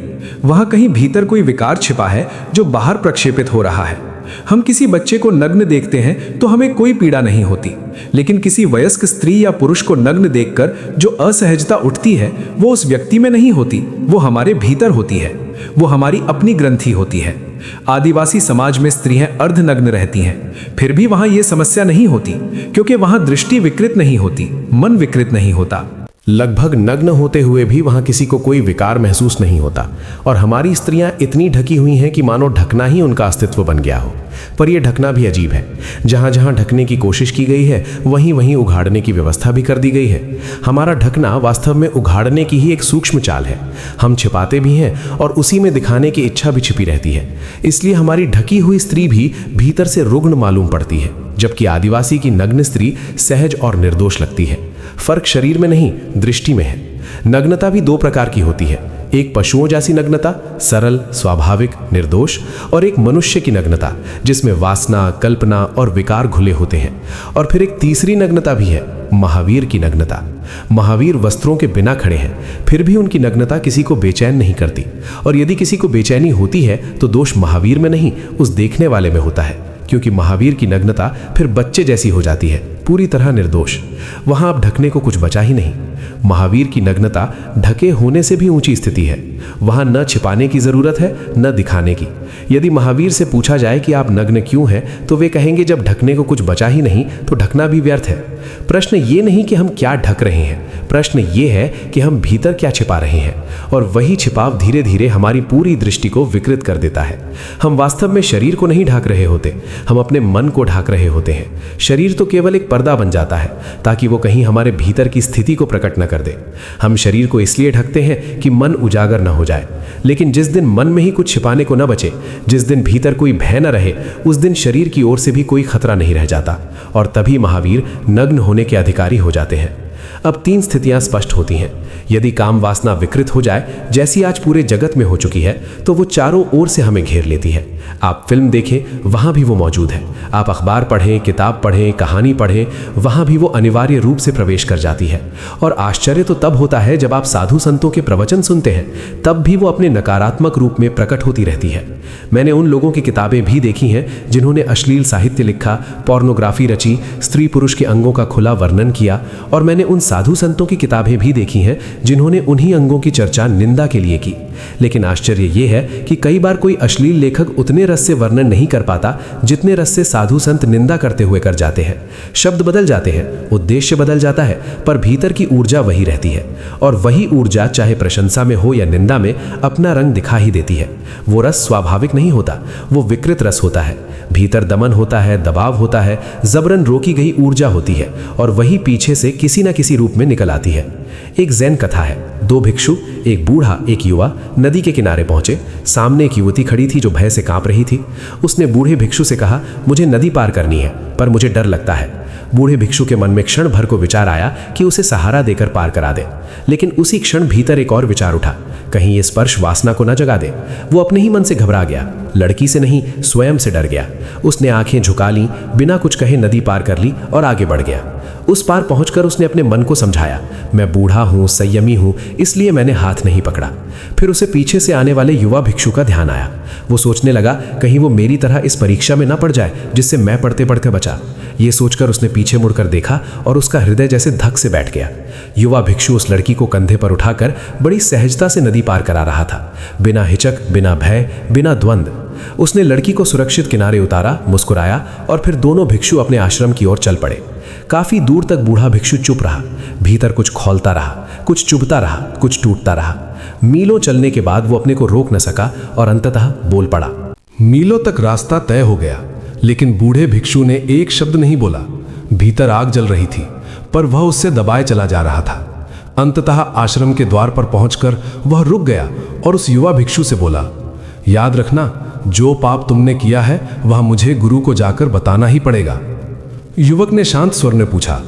वहां कहीं भीतर कोई विकार छिपा है जो बाहर प्रक्षेपित हो रहा है। हम किसी बच्चे को नग्न देखते हैं तो हमें कोई पीड़ा नहीं होती, लेकिन किसी वयस्क स्त्री या पुरुष को नग्न देखकर जो असहजता उठती है वो उस व्यक्ति में नहीं होती, वो हमारे भीतर होती है, वो हमारी अपनी ग्रंथि होती है। आदिवासी समाज में स्त्रियां अर्धनग्न रहती हैं, फिर भी वहां यह समस्या नहीं होती, क्योंकि वहां दृष्टि विकृत नहीं होती, मन विकृत नहीं होता। लगभग नग्न होते हुए भी वहां किसी को कोई विकार महसूस नहीं होता, और हमारी स्त्रियां इतनी ढकी हुई हैं कि मानो ढकना ही उनका अस्तित्व बन गया हो। पर यह ढकना भी अजीब है। जहां जहां ढकने की कोशिश की गई है वहीं वहीं उघाड़ने की व्यवस्था भी कर दी गई है। हमारा ढकना वास्तव में उघाड़ने की ही एक सूक्ष्म चाल है। हम छिपाते भी हैं और उसी में दिखाने की इच्छा भी छिपी रहती है। इसलिए हमारी ढकी हुई स्त्री भी भीतर से रुग्ण मालूम पड़ती है, जबकि आदिवासी की नग्न स्त्री सहज और निर्दोष लगती है। फर्क शरीर में नहीं, दृष्टि में है। नग्नता भी दो प्रकार की होती है, एक पशुओं जैसी नग्नता, सरल, स्वाभाविक, निर्दोष, और एक मनुष्य की नग्नता जिसमें वासना, कल्पना और विकार घुले होते हैं। और फिर एक तीसरी नग्नता भी है, महावीर की नग्नता। महावीर वस्त्रों के बिना खड़े हैं, फिर भी उनकी नग्नता किसी को बेचैन नहीं करती, और यदि किसी को बेचैनी होती है तो दोष महावीर में नहीं, उस देखने वाले में होता है, क्योंकि महावीर की नग्नता फिर बच्चे जैसी हो जाती है, पूरी तरह निर्दोष। वहां अब ढकने को कुछ बचा ही नहीं। महावीर की नग्नता ढके होने से भी ऊंची स्थिति है। वहां न छिपाने की जरूरत है न दिखाने की। यदि महावीर से पूछा जाए कि आप नग्न क्यों हैं, तो वे कहेंगे जब ढकने को कुछ बचा ही नहीं तो ढकना भी व्यर्थ है। प्रश्न ये नहीं कि हम क्या ढक रहे हैं, प्रश्न ये है कि हम भीतर क्या छिपा रहे हैं। और वही छिपाव धीरे धीरे हमारी पूरी दृष्टि को विकृत कर देता है। हम वास्तव में शरीर को नहीं ढाक रहे होते, हम अपने मन को ढाक रहे होते हैं। शरीर तो केवल एक पर्दा बन जाता है ताकि वो कहीं हमारे भीतर की स्थिति को प्रकट न कर दे। हम शरीर को इसलिए ढकते हैं कि मन उजागर न हो जाए। लेकिन जिस दिन मन में ही कुछ छिपाने को न बचे, जिस दिन भीतर कोई भय न रहे, उस दिन शरीर की ओर से भी कोई खतरा नहीं रह जाता और तभी महावीर नग्न होने के अधिकारी हो जाते हैं। अब 3 स्थितियां स्पष्ट होती हैं। यदि काम वासना विकृत हो जाए, जैसी आज पूरे जगत में हो चुकी है, तो वो चारों ओर से हमें घेर लेती है। आप फिल्म देखें, वहां भी वो मौजूद है। आप अखबार पढ़ें, किताब पढ़ें, कहानी पढ़ें, वहां भी वो अनिवार्य रूप से प्रवेश कर जाती है। और आश्चर्य तो तब होता है जब आप साधु संतों के प्रवचन सुनते हैं, तब भी वो अपने नकारात्मक रूप में प्रकट होती रहती है। मैंने उन लोगों की किताबें भी देखी हैं जिन्होंने अश्लील साहित्य लिखा, पोर्नोग्राफी रची, स्त्री पुरुष के अंगों का खुला वर्णन किया। और मैंने उन साधु संतों की किताबें भी देखी हैं जिन्होंने उन्हीं अंगों की चर्चा निंदा के लिए की। लेकिन आश्चर्य यह है कि कई बार कोई अश्लील लेखक उतने रस से वर्णन नहीं कर पाता जितने रस से साधु संत निंदा करते हुए कर जाते हैं। शब्द बदल जाते हैं, उद्देश्य बदल जाता है, पर भीतर की ऊर्जा वही रहती है। और वही ऊर्जा चाहे प्रशंसा में हो या निंदा में अपना रंग दिखा ही देती है। वो रस स्वाभाविक नहीं होता, वो विकृत रस होता है। भीतर दमन होता है, दबाव होता है, जबरन रोकी गई ऊर्जा होती है और वही पीछे से किसी न किसी रूप में निकल आती है। एक जैन कथा है। 2 भिक्षु, एक बूढ़ा एक युवा, नदी के किनारे पहुंचे। सामने एक युवती खड़ी थी जो भय से कांप रही थी। उसने बूढ़े भिक्षु से कहा, मुझे नदी पार करनी है, पर मुझे डर लगता है। बूढ़े भिक्षु के मन में क्षण भर को विचार आया कि उसे सहारा देकर पार करा दे। लेकिन उसी क्षण भीतर एक और विचार उठा, कहीं ये स्पर्श वासना को न जगा दे। वो अपने ही मन से घबरा गया, लड़की से नहीं, स्वयं से डर गया। उसने आंखें झुका ली, बिना कुछ कहे नदी पार कर ली और आगे बढ़ गया। उस पार पहुंचकर उसने अपने मन को समझाया, मैं बूढ़ा हूं, संयमी हूं, इसलिए मैंने हाथ नहीं पकड़ा। फिर उसे पीछे से आने वाले युवा भिक्षु का ध्यान आया। वो सोचने लगा, कहीं वो मेरी तरह इस परीक्षा में न पड़ जाए जिससे मैं पढ़ते पढ़ते बचा। ये सोचकर उसने पीछे मुड़कर देखा और उसका हृदय जैसे धक से बैठ गया। युवा भिक्षु उस लड़की को कंधे पर उठाकर बड़ी सहजता से नदी पार करा रहा था, बिना हिचक, बिना भय, बिना द्वंद। उसने लड़की को सुरक्षित किनारे उतारा, मुस्कुराया और फिर दोनों भिक्षु अपने आश्रम की ओर चल पड़े। काफी दूर तक बूढ़ा भिक्षु चुप रहा। भीतर कुछ खौलता रहा, कुछ चुभता रहा, कुछ टूटता रहा। मीलों चलने के बाद वो अपने को रोक न सका और अंततः बोल पड़ा। मीलों तक रास्ता तय हो गया, लेकिन बूढ़े भिक्षु ने एक शब्द नहीं बोला। भीतर आग जल रही थी, पर वह उससे दबाए चला जा रहा था। अंततः आश्रम के द्वार पर पहुंचकर वह रुक गया और उस युवा भिक्षु से बोला, याद रखना, जो पाप तुमने किया है वह मुझे गुरु को जाकर बताना ही पड़ेगा। युवक ने शांत स्वर में पूछा,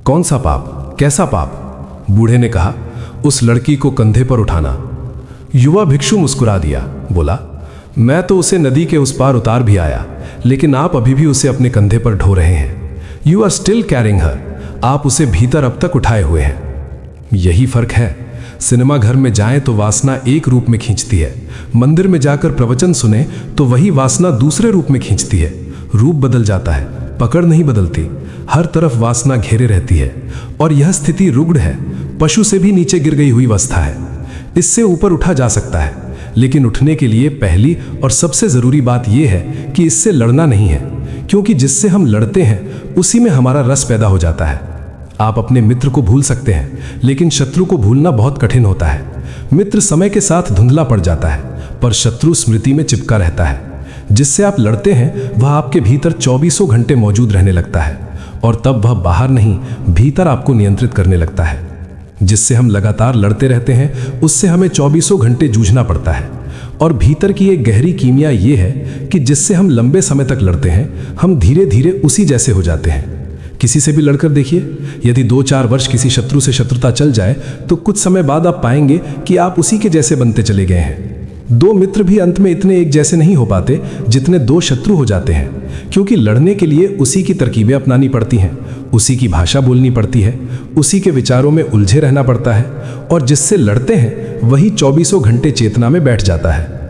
कौन सा पाप, कैसा पाप? बूढ़े ने कहा, उस लड़की को कंधे पर उठाना। युवा भिक्षु मुस्कुरा दिया, बोला, मैं तो उसे नदी के उस पार उतार भी आया, लेकिन आप अभी भी उसे अपने कंधे पर ढो रहे हैं। You are still carrying her. आप उसे भीतर अब तक उठाए हुए हैं। यही फर्क है। सिनेमा घर में जाएं तो वासना एक रूप में खींचती है, मंदिर में जाकर प्रवचन सुने तो वही वासना दूसरे रूप में खींचती है। रूप बदल जाता है, पकड़ नहीं बदलती। हर तरफ वासना घेरे रहती है और यह स्थिति रुग्ण है, पशु से भी नीचे गिर गई हुई अवस्था है। इससे ऊपर उठा जा सकता है, लेकिन उठने के लिए पहली और सबसे जरूरी बात यह है कि इससे लड़ना नहीं है, क्योंकि जिससे हम लड़ते हैं उसी में हमारा रस पैदा हो जाता है। आप अपने मित्र को भूल सकते हैं, लेकिन शत्रु को भूलना बहुत कठिन होता है। मित्र समय के साथ धुंधला पड़ जाता है, पर शत्रु स्मृति में चिपका रहता है। जिससे आप लड़ते हैं वह आपके भीतर 24 घंटे मौजूद रहने लगता है और तब वह बाहर नहीं, भीतर आपको नियंत्रित करने लगता है। जिससे हम लगातार लड़ते रहते हैं उससे हमें 24 घंटे जूझना पड़ता है। और भीतर की एक गहरी कीमिया ये है कि जिससे हम लंबे समय तक लड़ते हैं हम धीरे धीरे उसी जैसे हो जाते हैं। किसी से भी लड़कर देखिए, यदि 2-4 वर्ष किसी शत्रु से शत्रुता चल जाए तो कुछ समय बाद आप पाएंगे कि आप उसी के जैसे बनते चले गए हैं। 2 मित्र भी अंत में इतने एक जैसे नहीं हो पाते जितने 2 शत्रु हो जाते हैं, क्योंकि लड़ने के लिए उसी की तरकीबें अपनानी पड़ती हैं, उसी की भाषा बोलनी पड़ती है, उसी के विचारों में उलझे रहना पड़ता है और जिससे लड़ते हैं वही 24 घंटे चेतना में बैठ जाता है।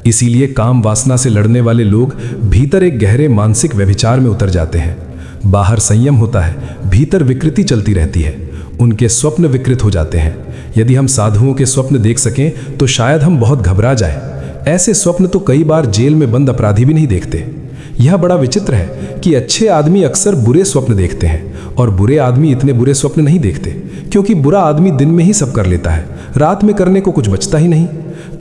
इसीलिए काम वासना से लड़ने वाले लोग भीतर एक गहरे मानसिक व्यभिचार में उतर जाते हैं। बाहर संयम होता है, भीतर विकृति चलती रहती है। उनके स्वप्न विकृत हो जाते हैं। यदि हम साधुओं के स्वप्न देख सकें तो शायद हम बहुत घबरा जाएं। ऐसे स्वप्न तो कई बार जेल में बंद अपराधी भी नहीं देखते। यह बड़ा विचित्र है कि अच्छे आदमी अक्सर बुरे स्वप्न देखते हैं और बुरे आदमी इतने बुरे स्वप्न नहीं देखते, क्योंकि बुरा आदमी दिन में ही सब कर लेता है, रात में करने को कुछ बचता ही नहीं।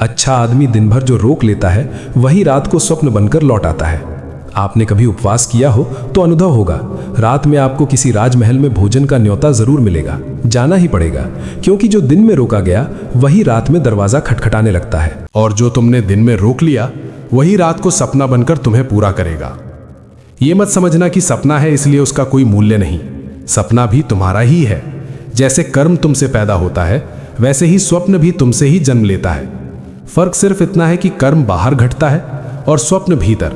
अच्छा आदमी दिन भर जो रोक लेता है वही रात को स्वप्न बनकर लौट आता है। आपने कभी उपवास किया हो तो अनुभव होगा, रात में आपको किसी राजमहल में भोजन का न्योता जरूर मिलेगा, जाना ही पड़ेगा, क्योंकि जो दिन में रोका गया वही रात में दरवाजा खटखटाने लगता है, और जो तुमने दिन में रोक लिया वही रात को सपना बनकर तुम्हें पूरा करेगा। ये मत समझना कि सपना है इसलिए उसका कोई मूल्य नहीं। सपना भी तुम्हारा ही है। जैसे कर्म तुमसे पैदा होता है वैसे ही स्वप्न भी तुमसे ही जन्म लेता है। फर्क सिर्फ इतना है कि कर्म बाहर घटता है और स्वप्न भीतर।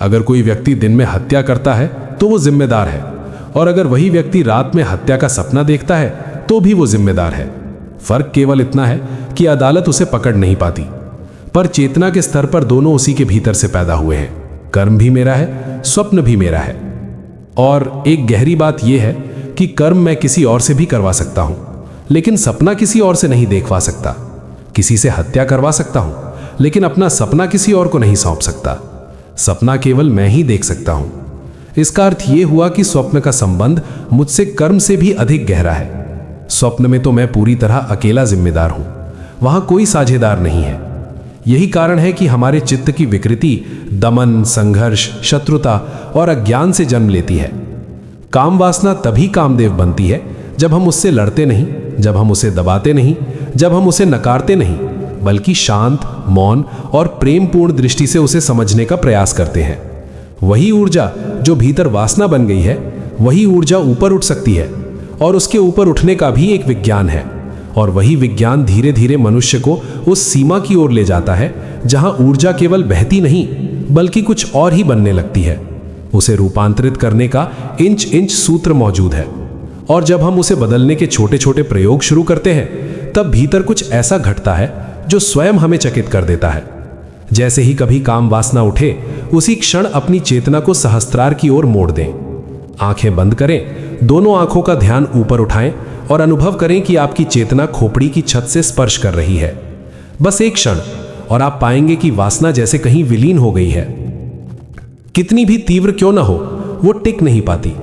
अगर कोई व्यक्ति दिन में हत्या करता है तो वो जिम्मेदार है, और अगर वही व्यक्ति रात में हत्या का सपना देखता है तो भी वो जिम्मेदार है। फर्क केवल इतना है कि अदालत उसे पकड़ नहीं पाती, पर चेतना के स्तर पर दोनों उसी के भीतर से पैदा हुए हैं। कर्म भी मेरा है, स्वप्न भी मेरा है। और एक गहरी बात यह है कि कर्म मैं किसी और से भी करवा सकता हूं, लेकिन सपना किसी और से नहीं देखवा सकता। किसी से हत्या करवा सकता हूं, लेकिन अपना सपना किसी और को नहीं सौंप सकता। सपना केवल मैं ही देख सकता हूं। इसका अर्थ यह हुआ कि स्वप्न का संबंध मुझसे कर्म से भी अधिक गहरा है। स्वप्न में तो मैं पूरी तरह अकेला जिम्मेदार हूं, वहां कोई साझेदार नहीं है। यही कारण है कि हमारे चित्त की विकृति दमन, संघर्ष, शत्रुता और अज्ञान से जन्म लेती है। काम वासना तभी कामदेव बनती है जब हम उससे लड़ते नहीं, जब हम उसे दबाते नहीं, जब हम उसे नकारते नहीं, बल्कि शांत, मौन और प्रेमपूर्ण दृष्टि से उसे समझने का प्रयास करते हैं। वही ऊर्जा जो भीतर वासना बन गई है, वही ऊर्जा ऊपर उठ सकती है, और उसके ऊपर उठने का भी एक विज्ञान है। और वही विज्ञान धीरे धीरे मनुष्य को उस सीमा की ओर ले जाता है जहां ऊर्जा केवल बहती नहीं बल्कि कुछ और ही बनने लगती है। उसे रूपांतरित करने का इंच इंच सूत्र मौजूद है, और जब हम उसे बदलने के छोटे छोटे प्रयोग शुरू करते हैं तब भीतर कुछ ऐसा घटता है जो स्वयं हमें चकित कर देता है। जैसे ही कभी काम वासना उठे, उसी क्षण अपनी चेतना को सहस्त्रार की ओर मोड़ दें। आंखें बंद करें, दोनों आंखों का ध्यान ऊपर उठाएं और अनुभव करें कि आपकी चेतना खोपड़ी की छत से स्पर्श कर रही है। बस एक क्षण, और आप पाएंगे कि वासना जैसे कहीं विलीन हो गई है। कितनी भी तीव्र क्यों ना हो, वो टिक नहीं पाती,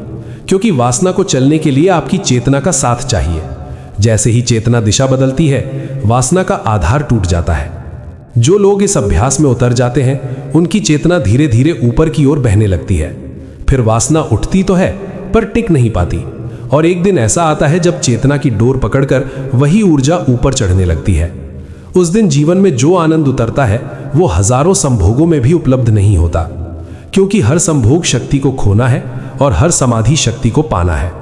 क्योंकि वासना को चलने के लिए आपकी चेतना का साथ चाहिए। जैसे ही चेतना दिशा बदलती है, वासना का आधार टूट जाता है। जो लोग इस अभ्यास में उतर जाते हैं, उनकी चेतना धीरे धीरे ऊपर की ओर बहने लगती है। फिर वासना उठती तो है पर टिक नहीं पाती, और एक दिन ऐसा आता है जब चेतना की डोर पकड़कर वही ऊर्जा ऊपर चढ़ने लगती है। उस दिन जीवन में जो आनंद उतरता है वो हजारों संभोगों में भी उपलब्ध नहीं होता, क्योंकि हर संभोग शक्ति को खोना है और हर समाधि शक्ति को पाना है।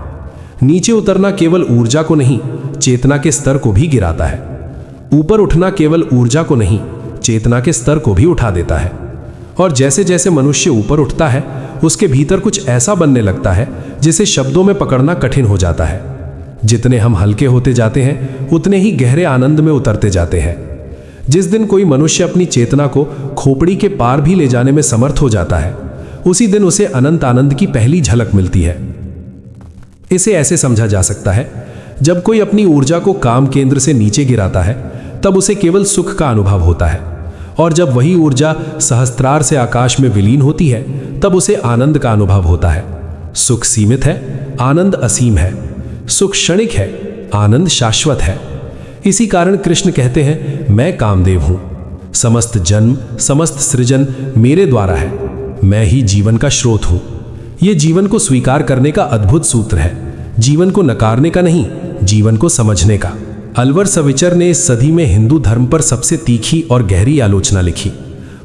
नीचे उतरना केवल ऊर्जा को नहीं, चेतना के स्तर को भी गिराता है। ऊपर उठना केवल ऊर्जा को नहीं, चेतना के स्तर को भी उठा देता है। और जैसे जैसे मनुष्य ऊपर उठता है, उसके भीतर कुछ ऐसा बनने लगता है जिसे शब्दों में पकड़ना कठिन हो जाता है। जितने हम हल्के होते जाते हैं, उतने ही गहरे आनंद में उतरते जाते हैं। जिस दिन कोई मनुष्य अपनी चेतना को खोपड़ी के पार भी ले जाने में समर्थ हो जाता है, उसी दिन उसे अनंत आनंद की पहली झलक मिलती है। इसे ऐसे समझा जा सकता है, जब कोई अपनी ऊर्जा को काम केंद्र से नीचे गिराता है, तब उसे केवल सुख का अनुभव होता है, और जब वही ऊर्जा सहस्त्रार से आकाश में विलीन होती है, तब उसे आनंद का अनुभव होता है। सुख सीमित है, आनंद असीम है। सुख क्षणिक है, आनंद शाश्वत है। इसी कारण कृष्ण कहते हैं, मैं कामदेव हूं। समस्त जन्म, समस्त सृजन मेरे द्वारा है। मैं ही जीवन का स्रोत हूं। यह जीवन को स्वीकार करने का अद्भुत सूत्र है, जीवन को नकारने का नहीं, जीवन को समझने का। अलवर सविचर ने इस सदी में हिंदू धर्म पर सबसे तीखी और गहरी आलोचना लिखी।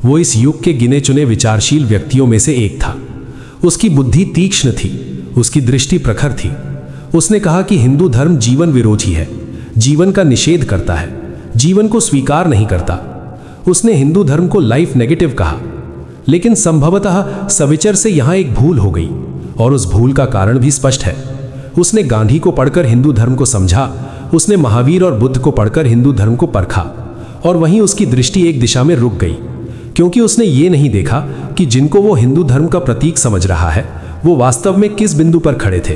वो इस युग के गिने चुने विचारशील व्यक्तियों में से एक था। उसकी बुद्धि तीक्ष्ण थी, उसकी दृष्टि प्रखर थी। उसने कहा कि हिंदू धर्म जीवन विरोधी है, जीवन का निषेध करता है, जीवन को स्वीकार नहीं करता। उसने हिंदू धर्म को लाइफ नेगेटिव कहा। लेकिन संभवतः सविचर से यहां एक भूल हो गई, और उस भूल का कारण भी स्पष्ट है। उसने गांधी को पढ़कर हिंदू धर्म को समझा, उसने महावीर और बुद्ध को पढ़कर हिंदू धर्म को परखा, और वहीं उसकी दृष्टि एक दिशा में रुक गई। क्योंकि उसने ये नहीं देखा कि जिनको वो हिंदू धर्म का प्रतीक समझ रहा है वो वास्तव में किस बिंदु पर खड़े थे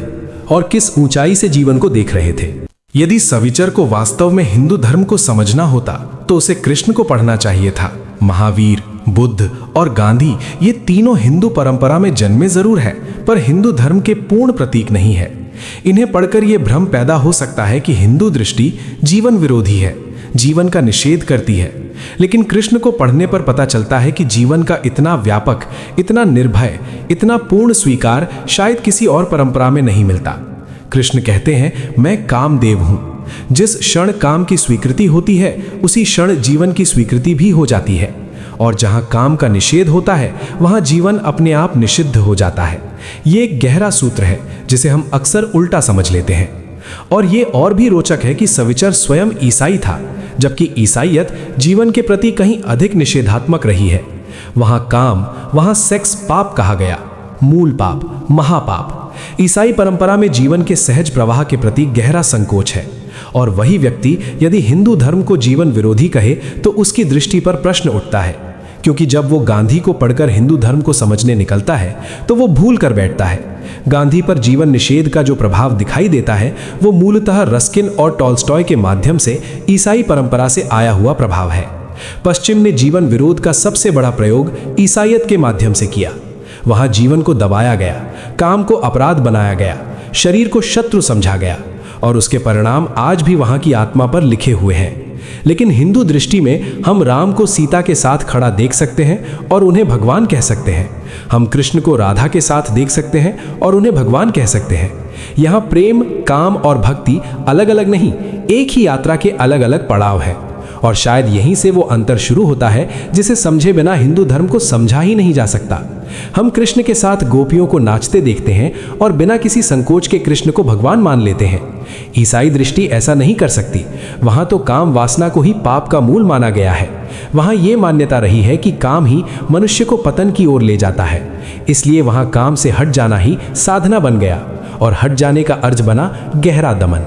और किस ऊंचाई से जीवन को देख रहे थे। यदि सविचर को वास्तव में हिंदू धर्म को समझना होता तो उसे कृष्ण को पढ़ना चाहिए था। महावीर, बुद्ध और गांधी ये तीनों हिंदू परंपरा में जन्मे जरूर है, पर हिंदू धर्म के पूर्ण प्रतीक नहीं है। इन्हें पढ़कर यह भ्रम पैदा हो सकता है कि हिंदू दृष्टि जीवन विरोधी है, जीवन का निषेध करती है। लेकिन कृष्ण को पढ़ने पर पता चलता है कि जीवन का इतना व्यापक, इतना निर्भय, इतना पूर्ण स्वीकार शायद किसी और परंपरा में नहीं मिलता। कृष्ण कहते हैं, मैं कामदेव हूं। जिस क्षण काम की स्वीकृति होती है उसी क्षण जीवन की स्वीकृति भी हो जाती है, और जहां काम का निषेध होता है वहां जीवन अपने आप निषिद्ध हो जाता है। ये एक गहरा सूत्र है जिसे हम अक्सर उल्टा समझ लेते हैं। और ये और भी रोचक है कि सविचर स्वयं ईसाई था, जबकि ईसाईयत जीवन के प्रति कहीं अधिक निषेधात्मक रही है। वहां काम, वहां सेक्स पाप कहा गया, मूल पाप, महापाप। ईसाई परंपरा में जीवन के सहज प्रवाह के प्रति गहरा संकोच है, और वही व्यक्ति यदि हिंदू धर्म को जीवन विरोधी कहे तो उसकी दृष्टि पर प्रश्न उठता है, क्योंकि जब वो गांधी को पढ़कर हिंदू धर्म को समझने निकलता है तो वो भूल कर बैठता है। गांधी पर जीवन निषेध का जो प्रभाव दिखाई देता है वो मूलतः रस्किन और टॉल्स्टॉय के माध्यम से ईसाई परंपरा से आया हुआ प्रभाव है। पश्चिम ने जीवन विरोध का सबसे बड़ा प्रयोग ईसाईयत के माध्यम से किया। वहां जीवन को दबाया गया, काम को अपराध बनाया गया, शरीर को शत्रु समझा गया, और उसके परिणाम आज भी वहां की आत्मा पर लिखे हुए हैं। लेकिन हिंदू दृष्टि में हम राम को सीता के साथ खड़ा देख सकते हैं और उन्हें भगवान कह सकते हैं। हम कृष्ण को राधा के साथ देख सकते हैं और उन्हें भगवान कह सकते हैं। यहाँ प्रेम, काम और भक्ति अलग अलग नहीं, एक ही यात्रा के अलग अलग पड़ाव हैं। और शायद यहीं से वो अंतर शुरू होता है जिसे समझे बिना हिंदू धर्म को समझा ही नहीं जा सकता। हम कृष्ण के साथ गोपियों को नाचते देखते हैं और बिना किसी संकोच के कृष्ण को भगवान मान लेते हैं। ईसाई दृष्टि ऐसा नहीं कर सकती। वहां तो काम वासना को ही पाप का मूल माना गया है। वहां ये मान्यता रही है कि काम ही मनुष्य को पतन की ओर ले जाता है, इसलिए वहां काम से हट जाना ही साधना बन गया, और हट जाने का अर्थ बना गहरा दमन।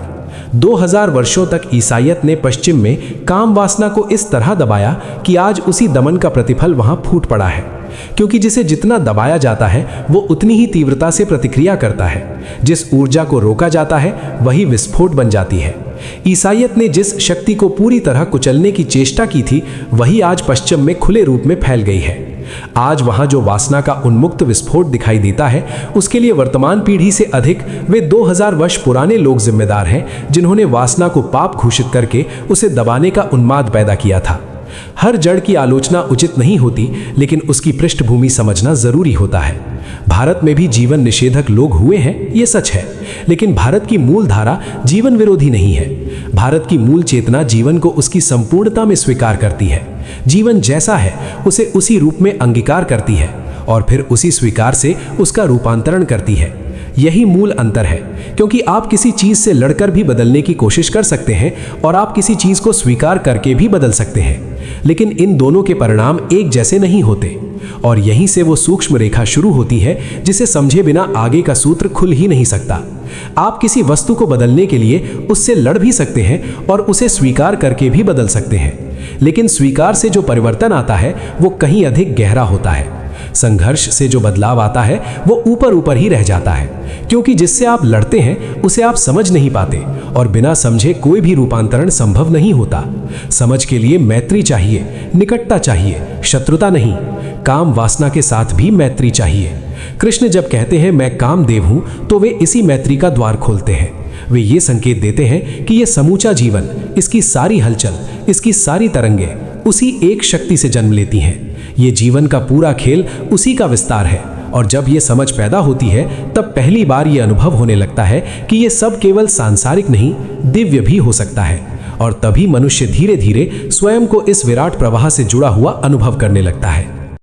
2000 वर्षों तक ईसाईयत ने पश्चिम में काम वासना को इस तरह दबाया कि आज उसी दमन का प्रतिफल वहां फूट पड़ा है, क्योंकि जिसे जितना दबाया जाता है वो उतनी ही तीव्रता से प्रतिक्रिया करता है। जिस ऊर्जा को रोका जाता है वही विस्फोट बन जाती है। ईसाईयत ने जिस शक्ति को पूरी तरह कुचलने की चेष्टा की थी वही आज पश्चिम में खुले रूप में फैल गई है। आज वहां जो वासना का उन्मुक्त विस्फोट दिखाई देता है उसके लिए वर्तमान पीढ़ी से अधिक वे 2000 वर्ष पुराने लोग जिम्मेदार हैं, जिन्होंने वासना को पाप घोषित करके उसे दबाने का उन्माद पैदा किया था। हर जड़ की आलोचना उचित नहीं होती, लेकिन उसकी पृष्ठभूमि समझना जरूरी होता है। भारत में भी जीवन निषेधक लोग हुए हैं, ये सच है, लेकिन भारत की मूल धारा जीवन विरोधी नहीं है। भारत की मूल चेतना जीवन को उसकी संपूर्णता में स्वीकार करती है। जीवन जैसा है उसे उसी रूप में अंगीकार करती है और फिर उसी स्वीकार से उसका रूपांतरण करती है। यही मूल अंतर है, क्योंकि आप किसी चीज से लड़कर भी बदलने की कोशिश कर सकते हैं और आप किसी चीज को स्वीकार करके भी बदल सकते हैं, लेकिन इन दोनों के परिणाम एक जैसे नहीं होते। और यहीं से वो सूक्ष्म रेखा शुरू होती है जिसे समझे बिना आगे का सूत्र खुल ही नहीं सकता। आप किसी वस्तु को बदलने के लिए उससे लड़ भी सकते हैं और उसे स्वीकार करके भी बदल सकते हैं, लेकिन स्वीकार से जो परिवर्तन आता है वो कहीं अधिक गहरा होता है। संघर्ष से जो बदलाव आता है वो ऊपर ऊपर ही रह जाता है, क्योंकि जिससे आप लड़ते हैं उसे आप समझ नहीं पाते, और बिना समझे कोई भी रूपांतरण संभव नहीं होता। समझ के लिए मैत्री चाहिए, निकटता चाहिए, शत्रुता नहीं। काम वासना के साथ भी मैत्री चाहिए। कृष्ण जब कहते हैं मैं कामदेव हूं, तो वे इसी मैत्री का द्वार खोलते हैं। वे ये संकेत देते हैं कि यह समूचा जीवन, इसकी सारी हलचल, इसकी सारी तरंगे उसी एक शक्ति से जन्म लेती हैं। ये जीवन का पूरा खेल उसी का विस्तार है, और जब ये समझ पैदा होती है तब पहली बार ये अनुभव होने लगता है कि ये सब केवल सांसारिक नहीं, दिव्य भी हो सकता है। और तभी मनुष्य धीरे धीरे स्वयं को इस विराट प्रवाह से जुड़ा हुआ अनुभव करने लगता है।